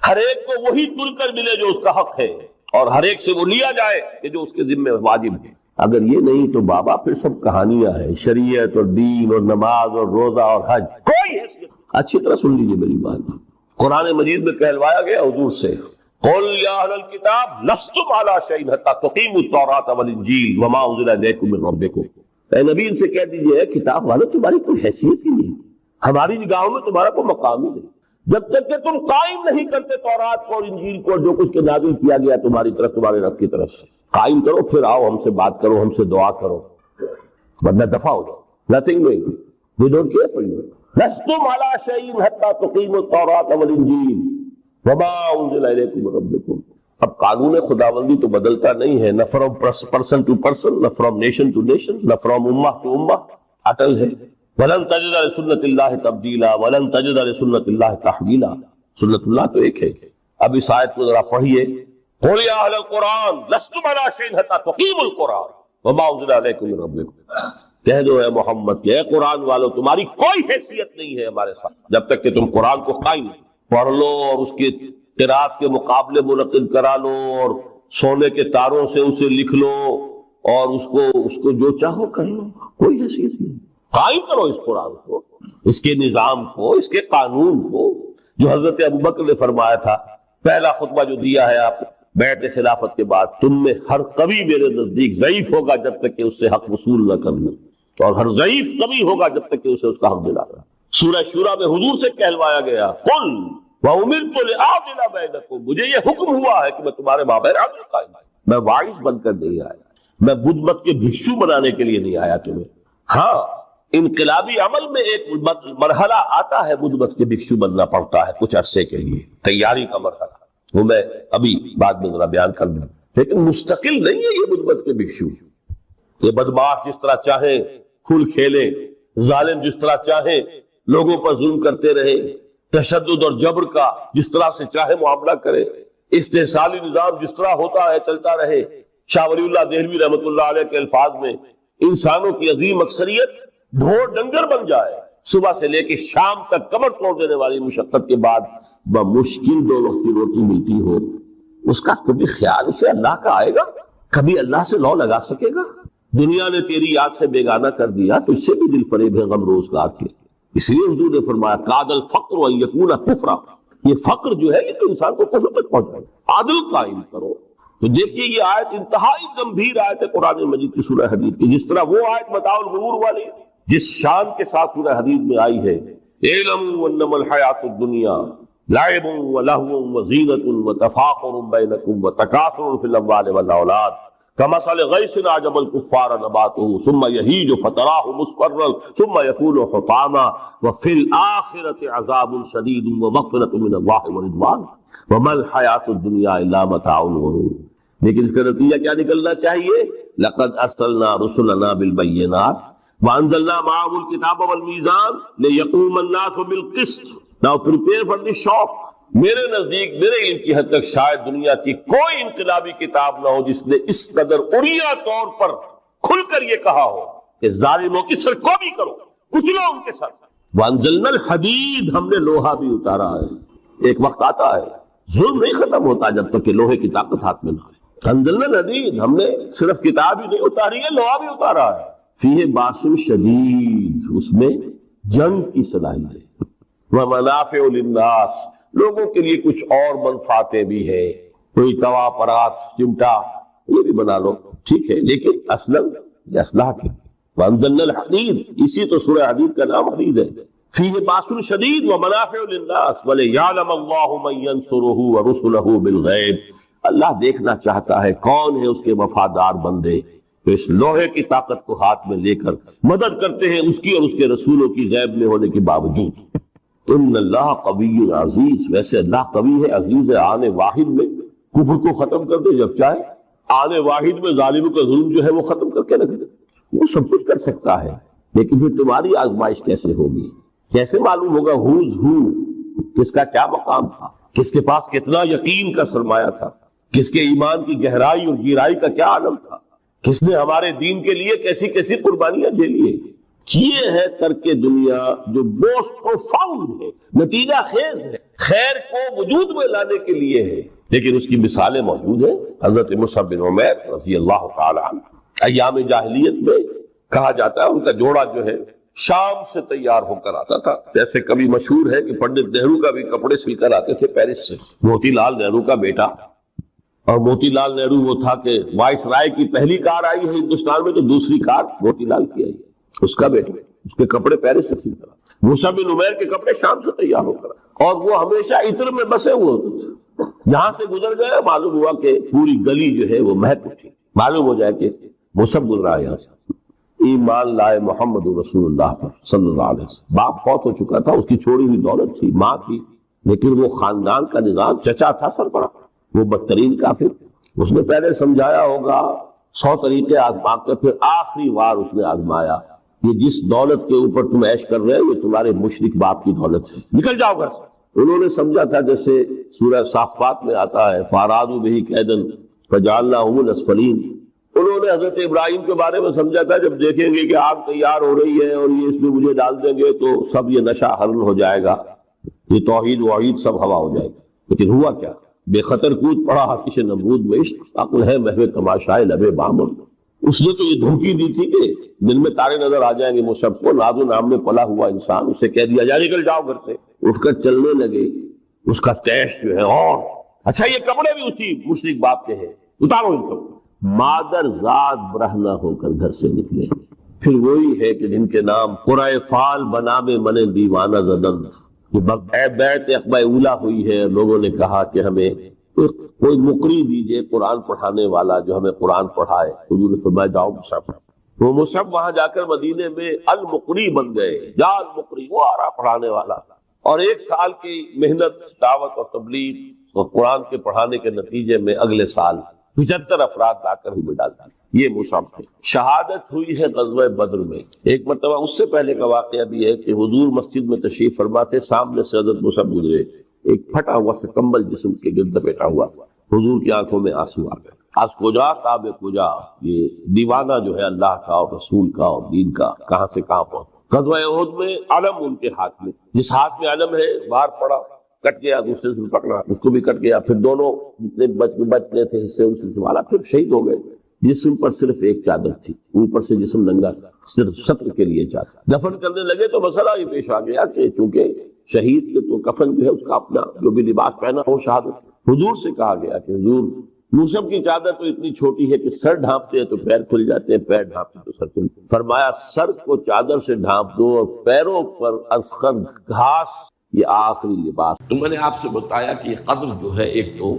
ہر ایک کو وہی تل کر ملے جو اس کا حق ہے، اور ہر ایک سے وہ لیا جائے کہ جو اس کے ذمہ واجب ہے. اگر یہ نہیں تو بابا پھر سب کہانیاں ہیں، شریعت اور دین اور نماز اور روزہ اور حج کوئی حیثیت. اچھی طرح سن لیجیے میری بات. قرآن مجید میں کہلوایا گیا حضور سے، قل یا اہل الکتاب لستم علی شیء حتی تقیموا التوراۃ والانجیل وما انزل الیکم من ربکم. اے نبی ان سے کہہ دیجئے کتاب والوں تمہاری کوئی حیثیت ہی نہیں، ہماری نگاہوں میں تمہارا کوئی مقام ہی نہیں. جب تک کہ تم قائم نہیں کرتے تورات کو اور انجیل کو، جو کچھ کے نازل کیا گیا تمہاری طرف تمہارے رب کی طرف سے، قائم کرو، پھر آؤ ہم سے بات کرو، ہم سے دعا کرو، ورنہ دفع ہو جاؤ. Nothing doing. We don't care for you. لستم علی شیء حتی تقیموا التوراۃ والانجیل وما انزل الیکم من ربکم. اب قانون خداوندی تو بدلتا نہیں ہے، نہ فرام پرسن ٹو پرسن، نہ فرام نیشن ٹو نیشن، نہ فرام امہ ٹو امہ، اٹل ہے. وَلَن تَجِدَ لِسُنَّتِ اللَّهِ تَبْدِيلًا وَلَن تَجِدَ لِسُنَّتِ اللَّهِ تَحْوِيلًا. سنت اللہ تو ایک ہے. اب اس آیت کو ذرا پڑھیے. قُلْ يَا أَهْلَ الْقُرْآنِ لَسْتُمْ عَلَىٰ شَيْءٍ حَتَّىٰ تُقِيمُوا الْقُرْآنَ وَمَا أُنزِلَ إِلَيْكُم مِّن رَّبِّكُم. کہہ دو اے محمد کہ اے قرآن والو، تمہاری کوئی حیثیت نہیں ہے ہمارے ساتھ جب تک کہ تم قرآن کو قائم پڑھ لو اور اس کی قرات کے مقابلے منعقد کرا لو اور سونے کے تاروں سے اسے لکھ لو اور اس کو جو چاہو کر لو. کوئی حیثیت نہیں. قائم کرو اس قرآن کو، اس کے نظام کو، اس کے قانون کو، جو حضرت ابوبکر نے فرمایا تھا. پہلا خطبہ جو دیا ہے آپ بیعت خلافت کے بعد، تم میں ہر قوی میرے نزدیک ضعیف ہوگا جب تک کہ اس سے حق وصول نہ کر لوں، اور ہر ضعیف قوی ہوگا جب تک کہ اسے اس کا حق دلا رہا. سورہ شورى میں حضور سے کہلوایا گیا، قل وَأُمِرْتُ لِأَعْدِلَ بَيْنَكُمْ، مجھے یہ حکم ہوا ہے کہ میں تمہارے مابین عدل قائم کروں. میں واعظ بن کر نہیں آیا، میں بدھ مت کے بھکشو بنانے کے لیے نہیں آیا تمہیں. ہاں، انقلابی عمل میں ایک مرحلہ آتا ہے، بدھ مت کے بھکشو بننا پڑتا ہے کچھ عرصے کے لیے، تیاری کا مرحلہ، وہ میں ابھی بعد میں ذرا بیان کر دوں. لیکن مستقل نہیں ہے یہ بدھ مت کے بھکشو. یہ بدماش جس طرح چاہے کھل کھیلے، ظالم جس طرح چاہے لوگوں پر ظلم کرتے رہے، تشدد اور جبر کا جس طرح سے چاہے معاملہ کرے، استحصالی نظام جس طرح ہوتا ہے چلتا رہے. شاہ ولی اللہ دہلوی رحمۃ اللہ علیہ کے الفاظ میں، انسانوں کی عظیم اکثریت ڈھور ڈنگر بن جائے، صبح سے لے کے شام تک کمر توڑ دینے والی مشقت کے بعد بمشکل 2 وقت کی روٹی ملتی ہو، اس کا کبھی خیال اسے اللہ کا آئے گا؟ کبھی اللہ سے لو لگا سکے گا؟ دنیا نے تیری یاد سے بیگانہ کر دیا تو اس سے بھی دل فریب ہے غم روزگار کے. اس لیے حضور نے فرمایا کاد الفقر ان یکون کفرا، یہ فقر جو ہے یہ تو انسان کو کفر تک پہنچائے. عدل قائم کرو. تو دیکھیے یہ آیت انتہائی گمبھیر آیت ہے قرآن مجید کی سورہ حدید کی. جس طرح وہ آیت متاع الغرور والی جس شان کے ساتھ سورہ حدید میں آئی ہے، اعلموا انما الحیات الدنیا لعب ولہو وزینۃ وتفاخر بینکم وتکاثر فی الاموال والاولاد کمثل غیث اعجب الکفار نباتہ ثم یہیج فتراہ مصفرا ثم یکون حطاما وفی الآخرۃ عذاب شدید ومغفرۃ من اللہ ورضوان وما الحیات الدنیا الا متاع الغرور. لیکن اس کا نتیجہ کیا نکلنا چاہیے؟ لقد ارسلنا رسلنا بالبینات وانزلنا معهم الکتاب والمیزان لیقوم الناس بالقسط. Now prepare for the shock. میرے نزدیک، میرے علم کی حد تک شاید دنیا کی کوئی انقلابی کتاب نہ ہو جس نے اس قدر عریاں طور پر کھل کر یہ کہا ہو کہ ظالموں کی سرکوبی کرو، کچلو ان کے ساتھ. وانزلنا الحدید، ہم نے لوہا بھی اتارا ہے. ایک وقت آتا ہے ظلم نہیں ختم ہوتا جب تک کہ لوہے کی طاقت ہاتھ میں نہ آئے. انزلنا الحدید، ہم نے صرف کتاب ہی نہیں اتاری ہے، لوہا بھی اتارا ہے. فیہ باس شدید، اس میں جنگ کی صلاحیت ہے. ومنافع للناس، لوگوں کے لیے کچھ اور منفعتیں بھی ہے، کوئی توا پرات چمٹا یہ بھی بنا لو، ٹھیک ہے، لیکن اصلاً یہ اسلحہ کی. وانزلنا الحدید، اسی تو سورہ حدید کا نام حدید ہے. فیہ باس شدید ومنافع للناس ولیعلم اللہ من ینصرہ ورسلہ بالغیب. اللہ دیکھنا چاہتا ہے کون ہے اس کے وفادار بندے تو اس لوہے کی طاقت کو ہاتھ میں لے کر مدد کرتے ہیں اس کی اور اس کے رسولوں کی غیب میں ہونے کے باوجود. ان اللہ قوی عزیز، ویسے اللہ قوی ہے، عزیز ہے. آنے واحد میں کفر کو ختم کر دے جب چاہے، آنے واحد میں ظالموں کا ظلم جو ہے وہ ختم کر کے رکھ دے. وہ سب کچھ کر سکتا ہے، لیکن پھر تمہاری آزمائش کیسے ہوگی؟ کیسے معلوم ہوگا ہوز ہو، کس کا کیا مقام تھا، کس کے پاس کتنا یقین کا سرمایہ تھا، کس کے ایمان کی گہرائی اور گہرائی کا کیا عالم تھا، کس نے ہمارے دین کے لیے کیسی کیسی قربانیاں جھیلی ہیں. کیے ہے ترک دنیا جو موسٹ پروفاؤنڈ ہے، نتیجہ خیز ہے، خیر کو وجود میں لانے کے لیے ہے، لیکن اس کی مثالیں موجود ہیں. حضرت مصعب بن عمیر رضی اللہ تعالی عنہ، ایام جاہلیت میں کہا جاتا ہے ان کا جوڑا جو ہے شام سے تیار ہو کر آتا تھا. جیسے کبھی مشہور ہے کہ پنڈت نہرو کا بھی کپڑے سل کر آتے تھے پیرس سے. موتی لال نہرو کا بیٹا، اور موتی لال نہرو وہ تھا کہ وائس رائے کی پہلی کار آئی ہے ہندوستان میں تو دوسری کار موتی لال کی آئی ہے، اس کا بیٹا، اس کے کپڑے پیرس سے سل کر. موسیٰ بن عمیر کے کپڑے شام سے تیار ہو کر، اور وہ ہمیشہ عطر میں بسے ہوئے ہوتے تھے، جہاں سے گزر گئے معلوم ہوا کہ پوری گلی جو ہے وہ مہک اٹھی، معلوم ہو جائے کہ موسیٰ گزر رہا ہے یہاں سے۔ ایمان لائے محمد رسول اللہ پر صلی اللہ علیہ وسلم۔ باپ فوت ہو چکا تھا، اس کی چھوڑی ہوئی دولت تھی، ماں تھی، لیکن وہ خاندان کا نظام، چچا تھا سربراہ، وہ بدترین کافر، اس نے پہلے سمجھایا ہوگا 100 طریقے آزما کر پھر آخری بار اس نے آزمایا، یہ جس دولت کے اوپر تم عیش کر رہے ہو یہ تمہارے مشرک باپ کی دولت ہے، نکل جاؤ گھر سے۔ انہوں نے سمجھا تھا جیسے سورہ صافات میں آتا ہے فَأَرَادُوا بِهِ كَيْدًا فَجَعَلْنَاهُمُ الْأَسْفَلِينَ۔ انہوں نے حضرت ابراہیم کے بارے میں سمجھا تھا جب دیکھیں گے کہ آگ تیار ہو رہی ہے اور یہ اس میں مجھے ڈال دیں گے تو سب یہ نشہ حرم ہو جائے گا، یہ توحید وحید سب ہوا ہو جائے گا۔ لیکن ہوا کیا؟ بے خطر کود پڑا آتش نمرود میں، عشق عقل ہے محو تماشائے لبے بامر۔ اس نے تو یہ دھمکی دی تھی کہ دن میں تارے نظر آ جائیں گے مصحف کو، ناز و نام میں پلا ہوا انسان، اسے کہہ دیا جائے نکل جاؤ گھر سے، اٹھ کر چلنے لگے، اس کا ٹیسٹ جو ہے اور اچھا یہ کپڑے بھی اسی مشرک باپ کے ہیں، اتارو ان کو۔ مادر ذات برہنہ ہو کر گھر سے نکلے، پھر وہی ہے کہ جن کے نام قرائے فال بنا میں من دیوانہ زدن، بیعت عقبہ اولا ہوئی ہے، لوگوں نے کہا کہ ہمیں کوئی مقری دیجئے قرآن پڑھانے والا جو ہمیں قرآن پڑھائے۔ حضور نے فرمایا جاؤ مصحف، وہ مصحف وہاں جا کر مدینے میں المقری بن گئے، جا المقری، وہ آ رہا پڑھانے والا، اور 1 سال کی محنت دعوت اور تبلیغ اور قرآن کے پڑھانے کے نتیجے میں اگلے سال 75 افراد لا کر ہی میں ڈال دی۔ یہ مصحف ہے۔ شہادت ہوئی ہے غزوہ بدر میں۔ ایک مرتبہ اس سے پہلے کا واقعہ بھی ہے کہ حضور مسجد میں تشریف فرما تھے، سامنے سے حضرت مصعب گزرے، ایک پھٹا ہوا سے کمبل جسم کے گرد لپیٹا ہوا، حضور کی آنکھوں میں آنسو آ گئے۔ آج کجا کعب کجا، یہ دیوانہ جو ہے اللہ کا اور رسول کا اور دین کا کہاں سے کہاں پہنچ۔ غزوہ احد میں علم ان کے ہاتھ میں، جس ہاتھ میں علم ہے وار پڑا، کٹ گیا، دوسرے سے پکڑا، اس کو بھی کٹ گیا، پھر دونوں جتنے بچنے تھے حصے ان سے سنبھالا، پھر شہید ہو گئے۔ جسم پر صرف ایک چادر تھی، اوپر سے جسم ننگا تھا، صرف سطر کے لیے چادر۔ دفن کرنے لگے تو مسئلہ یہ پیش آ گیا کہ چونکہ شہید کے تو کفن جو ہے اس کا اپنا جو بھی لباس پہنا ہو شہادت، حضور سے کہا گیا کہ حضور موسیٰ کی چادر تو اتنی چھوٹی ہے کہ سر ڈھانپتے ہیں تو پیر کھل جاتے ہیں، پیر ڈھانپتے تو سر کھل جاتے ہیں۔ فرمایا سر کو چادر سے ڈھانپ دو اور پیروں پر اذخر گھاس، یہ آخری لباس۔ تو میں نے آپ سے بتایا کہ یہ قدر جو ہے ایک تو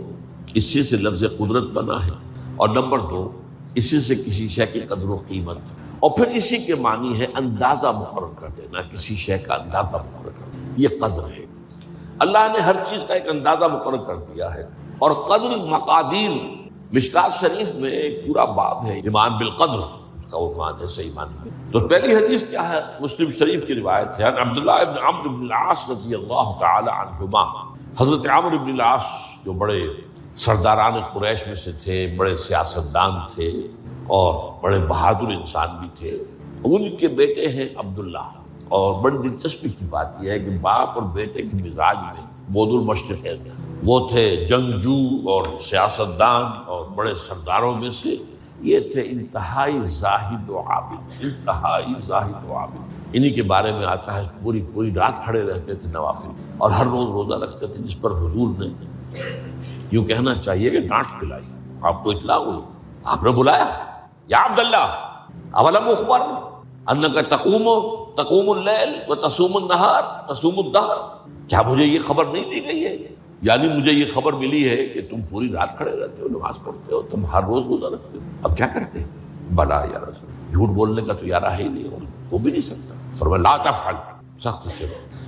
اسی سے لفظ قدرت بنا ہے، اور نمبر 2 اسی سے کسی شے کی قدر و قیمت، اور پھر اسی کے معنی ہے اندازہ مقرر کر دینا، کسی شے کا اندازہ مقرر کر دینا، یہ قدر ہے۔ اللہ نے ہر چیز کا ایک اندازہ مقرر کر دیا ہے، اور قدر مقادیر مشکات شریف میں ایک پورا باب ہے، ایمان بالقدر کا عنوان ہے صحیح معنی میں۔ تو پہلی حدیث کیا ہے؟ مسلم شریف کی روایت ہے، عبداللہ ابن عمرو بن العاص رضی اللہ تعالی عنہما، حضرت عمرو بن العاص جو بڑے سرداران قریش میں سے تھے، بڑے سیاستدان تھے اور بڑے بہادر انسان بھی تھے، ان کے بیٹے ہیں عبداللہ۔ اور بڑی دلچسپی کی بات یہ ہے کہ باپ اور بیٹے کے مزاج میں بود المشرقین، وہ تھے جنگجو اور سیاستدان اور بڑے سرداروں میں سے، یہ تھے انتہائی زاہد و عابد، انتہائی زاہد و عابد۔ انہی کے بارے میں آتا ہے پوری رات کھڑے رہتے تھے نوافل، اور ہر روز روزہ رکھتے تھے، جس پر حضور نے یوں کہنا چاہیے کہ ڈانٹ پلائی۔ آپ کو اطلاع ہوئی، آپ نے بلایا یا عبداللہ اولم اخبر انک تقوم اللیل و تصوم النہار تصوم الدہر، کیا مجھے یہ خبر نہیں دی گئی ہے؟ یعنی مجھے یہ خبر ملی ہے کہ تم پوری رات کھڑے رہتے ہو، نماز پڑھتے ہو، تم ہر روز روزہ رکھتے ہو، اب کیا کرتے ہیں؟ بلا یا رسول، جھوٹ بولنے کا تو یارہ ہے ہی نہیں، اور ہو بھی نہیں سکتا۔ فرمایا لا تفعل، سخت سے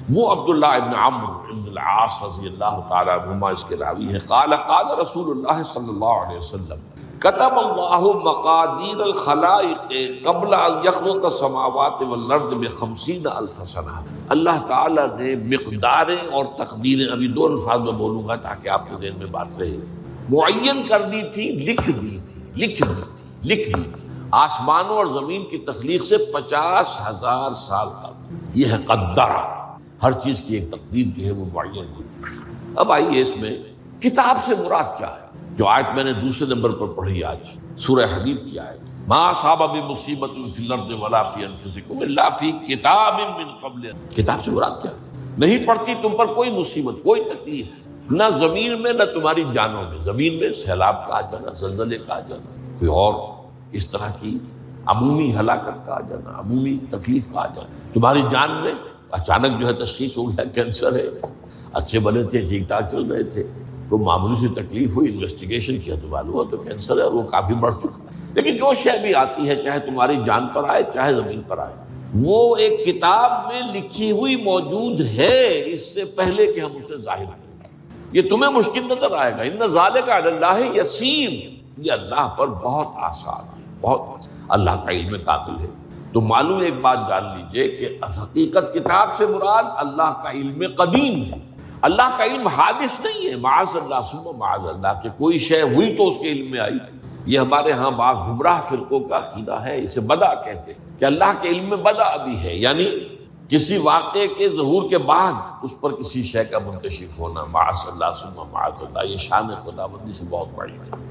وہ عبداللہ ابن عمرو ابن العاص رضی اللہ تعالی عنہما اس کے راوی ہیں، قال رسول اللہ صلی اللہ علیہ وسلم کتب اللہ مقادیر الخلائق قبل ان یخلق السماوات والارض ب50,000 سنہ۔ اللہ تعالیٰ نے مقداریں اور تقدیریں، ابھی 2 الفاظ میں بولوں گا تاکہ آپ کے ذہن میں بات رہے، معین کر دی تھی، لکھ دی تھی آسمانوں اور زمین کی تخلیق سے 50,000 سال تک۔ یہ ہے قدر، ہر چیز کی ایک تقدیر جو ہے وہ معین ہوئی۔ اب آئیے اس میں کتاب سے مراد کیا ہے؟ جو آیت میں نے دوسرے نمبر پر پڑھی آج، سورہ حدید کی آیت، ما اصاب بمصیبۃ فی الارض ولا فی انفسکم الا فی کتاب من قبل۔ کتاب سے مراد کیا ہے؟ نہیں پڑتی تم پر کوئی مصیبت، کوئی تکلیف، نہ زمین میں نہ تمہاری جانوں میں۔ زمین میں سیلاب کا آ جانا، زلزلے کا آ جانا، کوئی اور اس طرح کی عمومی ہلاکت کا آ جانا، عمومی تکلیف کا آ جانا، تمہاری جان میں اچانک جو ہے تشخیص ہو گیا کینسر ہے، اچھے بنے تھے، ٹھیک ٹھاک چل رہے تھے، کوئی معمولی سی تکلیف ہوئی، انویسٹیگیشن کیا تو معلوم ہوا تو کینسر ہے اور وہ کافی بڑھ چکا ہے۔ لیکن جو شے بھی آتی ہے، چاہے تمہاری جان پر آئے چاہے زمین پر آئے، وہ ایک کتاب میں لکھی ہوئی موجود ہے اس سے پہلے کہ ہم اسے ظاہر کریں۔ یہ تمہیں مشکل نظر آئے گا، ان ذالک علی اللہ یسیر، یہ اللہ پر بہت آسان ہے، بہت آسان۔ اللہ کا علم کامل ہے۔ تو معلوم ایک بات جان لیجئے کہ حقیقت کتاب سے مراد اللہ کا علم قدیم ہے۔ اللہ کا علم حادث نہیں ہے، معاذ اللہ ثم معاذ اللہ، کہ کوئی شے ہوئی تو اس کے علم میں آئی۔ یہ ہمارے ہاں بعض گمراہ فرقوں کا عقیدہ ہے، اسے بدع کہتے ہیں کہ اللہ کے علم میں بدع بھی ہے، یعنی کسی واقعے کے ظہور کے بعد اس پر کسی شے کا منکشف ہونا، معاذ اللہ ثم معاذ اللہ۔ یہ شان خداوندی سے بہت بڑی ہے۔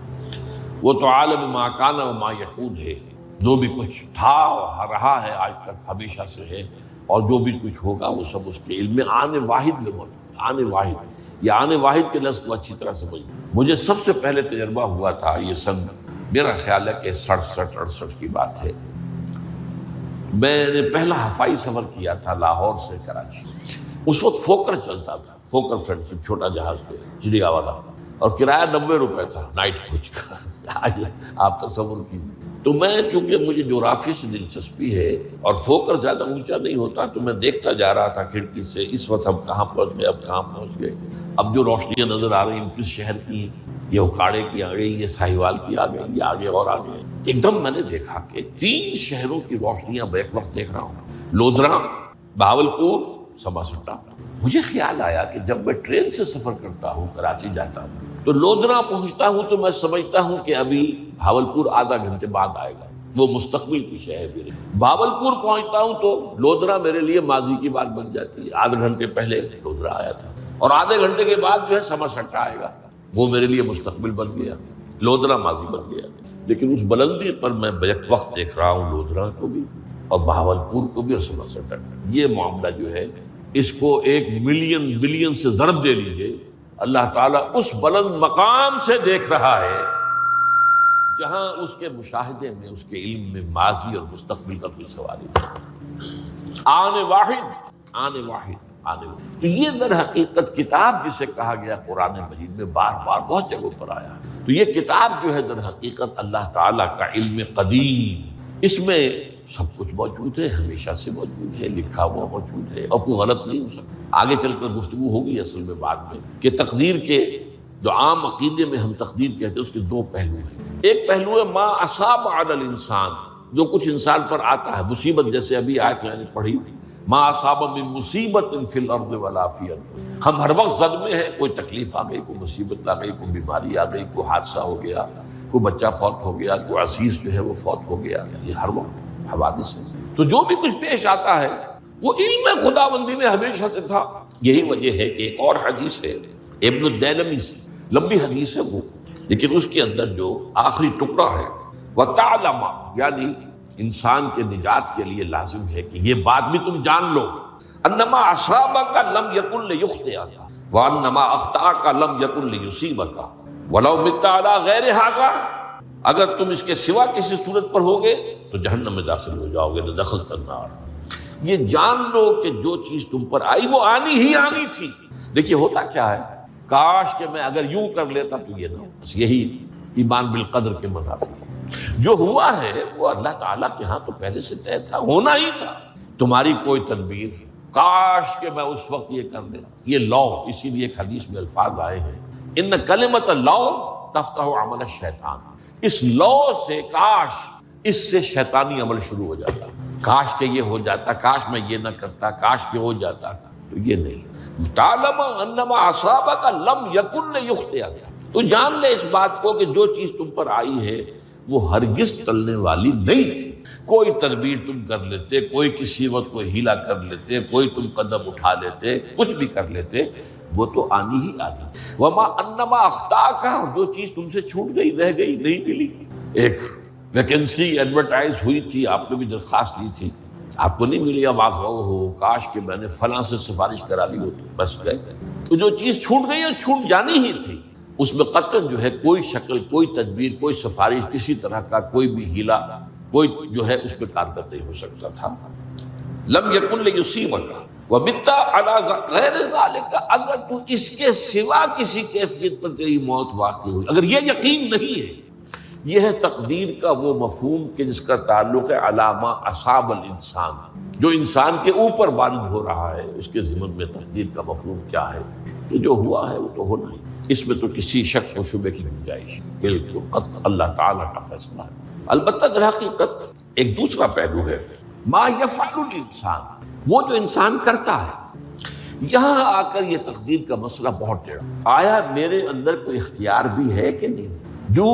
وہ تو عالم ما کان و ما یکون ہے، جو بھی کچھ تھا اور رہا ہے آج تک ہمیشہ سے ہے، اور جو بھی کچھ ہوگا وہ سب اس کے علم میں آنے واحد میں موجود۔ آنے واحد، یہ آنے واحد کے لفظ کو اچھی طرح سمجھ۔ مجھے سب سے پہلے تجربہ ہوا تھا، یہ سن میرا خیال ہے کہ 67-68 کی بات ہے، میں نے پہلا ہفائی سفر کیا تھا لاہور سے کراچی۔ اس وقت فوکر چلتا تھا، فوکر فرینڈشپ، چھوٹا جہاز پہ چڑیا والا، اور کرایہ 90 روپے تھا نائٹ کوچ کا۔ آج آپ تصور کیجیے۔ تو میں چونکہ مجھے جغرافی سے دلچسپی ہے اور فوکر زیادہ اونچا نہیں ہوتا، تو میں دیکھتا جا رہا تھا کھڑکی سے، اس وقت ہم کہاں پہنچ گئے، اب کہاں پہنچ گئے، اب جو روشنیاں نظر آ رہی ہیں کس شہر کی ہیں، یہ اکاڑے کی آ گئی، یہ ساہیوال کی آ گئی، یہ آگے اور آگے۔ ایک دم میں نے دیکھا کہ 3 شہروں کی روشنیاں بیک وقت دیکھ رہا ہوں، لودھرا، بہاولپور، سما سٹا۔ مجھے خیال آیا کہ جب میں ٹرین سے سفر کرتا ہوں، کراچی جاتا ہوں، تو لودھرا پہنچتا ہوں تو میں سمجھتا ہوں کہ ابھی بہاولپور آدھا گھنٹے بعد آئے گا، وہ مستقبل کی شے ہے میرے۔ بہاولپور پہنچتا ہوں تو لودھرا میرے لیے ماضی کی بات بن جاتی ہے، آدھے گھنٹے پہلے لودھرا آیا تھا، اور آدھے گھنٹے کے بعد جو ہے سما سٹا آئے گا، وہ میرے لیے مستقبل بن گیا، لودھرا ماضی بن گیا۔ لیکن اس بلندی پر میں بیک وقت دیکھ رہا ہوں لودھرا کو بھی اور بہاولپور کو بھی اور سما سٹا۔ یہ معاملہ جو ہے اس کو 1 ملین بلین سے ضرب دے لیجئے، اللہ تعالیٰ اس بلند مقام سے دیکھ رہا ہے جہاں اس کے مشاہدے میں، اس کے علم میں ماضی اور مستقبل کا کوئی سوال ہی نہیں۔ آنے واحد، آنے واحد، آنے واحد۔ تو یہ در حقیقت کتاب جسے کہا گیا قرآن مجید میں بار بار بہت جگہوں پر آیا، تو یہ کتاب جو ہے در حقیقت اللہ تعالیٰ کا علم قدیم، اس میں سب کچھ موجود ہے، ہمیشہ سے موجود ہے، لکھا ہوا موجود ہے، اور کوئی غلط نہیں ہو سکتا۔ آگے چل کر گفتگو ہوگی اصل میں بعد میں کہ تقدیر کے جو عام عقیدے میں ہم تقدیر کہتے ہیں اس کے 2 پہلو ہیں۔ ایک پہلو ہے ما اصاب علی الانسان، جو کچھ انسان پر آتا ہے مصیبت، جیسے ابھی آیت میں نے پڑھی، ما اصاب من مصیبت فی الارض ولا فی انفسکم۔ ہم ہر وقت زد میں ہیں، کوئی تکلیف آ گئی، کوئی مصیبت آ گئی، کوئی بیماری آ گئی، کوئی حادثہ ہو گیا، کوئی بچہ فوت ہو گیا، کوئی عزیز جو ہے وہ فوت ہو گیا، یہ ہر وقت حوادث ہے۔ تو جو بھی کچھ پیش آتا ہے وہ علم خداوندی میں ہمیشہ سے تھا۔ یہی وجہ ہے کہ ایک اور حدیث ہے ابن الدیلمی سے، لمبی حدیث ہے وہ، لیکن اس کے اندر جو آخری ٹکڑا ہے وَتَعْلَمَ، یعنی انسان کے نجات کے لیے لازم ہے کہ یہ بات بھی تم جان لو، انما اصابک لم یکن لیخطئک وانما اخطاک لم یکن لیصیبک ولو مت علی غیر ھذا، اگر تم اس کے سوا کسی صورت پر ہوگے تو جہنم میں داخل ہو جاؤ گے، لدخلت النار۔ یہ جان لو کہ جو چیز تم پر آئی وہ آنی ہی آنی تھی۔ دیکھیے ہوتا کیا ہے، کاش کہ میں اگر یوں کر لیتا تو یہ نہ ہو، بس یہی ایمان بالقدر کے منافی ہے۔ جو ہوا ہے وہ اللہ تعالیٰ کے ہاں تو پہلے سے طے تھا، ہونا ہی تھا، تمہاری کوئی تدبیر، کاش کہ میں اس وقت یہ کر لیتا۔ یہ لو، اسی لیے ایک حدیث میں الفاظ آئے ہیں ان کلمۃ لو تفتح عمل الشیطان، اس لو سے، کاش اس سے شیطانی عمل شروع ہو جاتا، کاش کہ یہ ہو جاتا، کاش میں یہ نہ کرتا، کاش کہ ہو جاتا، تو یہ نہیں۔ تعلم انما اصابک لم یکن لیخطئک، تو جان لے اس بات کو کہ جو چیز تم پر آئی ہے وہ ہرگز ٹلنے والی نہیں تھی۔ کوئی تدبیر تم کر لیتے، کوئی کسی وقت کوئی ہیلا کر لیتے، کوئی تم قدم اٹھا لیتے، کچھ بھی کر لیتے، وہ تو آنی ہی آنی۔ وما انما اخطاک، جو چیز تم سے چھوٹ گئی، رہ گئی، نہیں ملی۔ ایک ویکنسی ایڈورٹائز ہوئی تھی، آپ نے بھی درخواست دی تھی، آپ کو نہیں ملی، اب آپ ہو کاش کہ میں نے فلاں سے سفارش کرا لی ہوتی، بس گئے۔ تو جو چیز چھوٹ گئی اور چھوٹ جانی ہی تھی، اس میں قطعاً جو ہے کوئی شکل، کوئی تدبیر، کوئی سفارش، کسی طرح کا کوئی بھی ہیلا، کوئی جو ہے اس پہ کارگر نہیں ہو سکتا تھا۔ لم یکن لیصیبک ومت علی غیر ذالک، اگر تو اس کے سوا کسی کیفیت پر تیری موت واقع ہوئی، اگر یہ یقین نہیں ہے، یہ ہے تقدیر کا وہ مفہوم کہ جس کا تعلق ہے علامہ اصاب الانسان، جو انسان کے اوپر وارد ہو رہا ہے، اس کے ضمن میں تقدیر کا مفہوم کیا ہے؟ تو جو ہوا ہے وہ تو ہونا ہی، اس میں تو کسی شک و شبے کی گنجائش بالکل اللہ تعالیٰ کا فیصلہ ہے۔ البتہ در حقیقت ایک دوسرا پہلو ہے، ما یفعل الانسان، وہ جو انسان کرتا ہے۔ یہاں آ کر یہ تقدیر کا مسئلہ بہت ٹیڑھا، آیا میرے اندر کوئی اختیار بھی ہے کہ نہیں؟ جو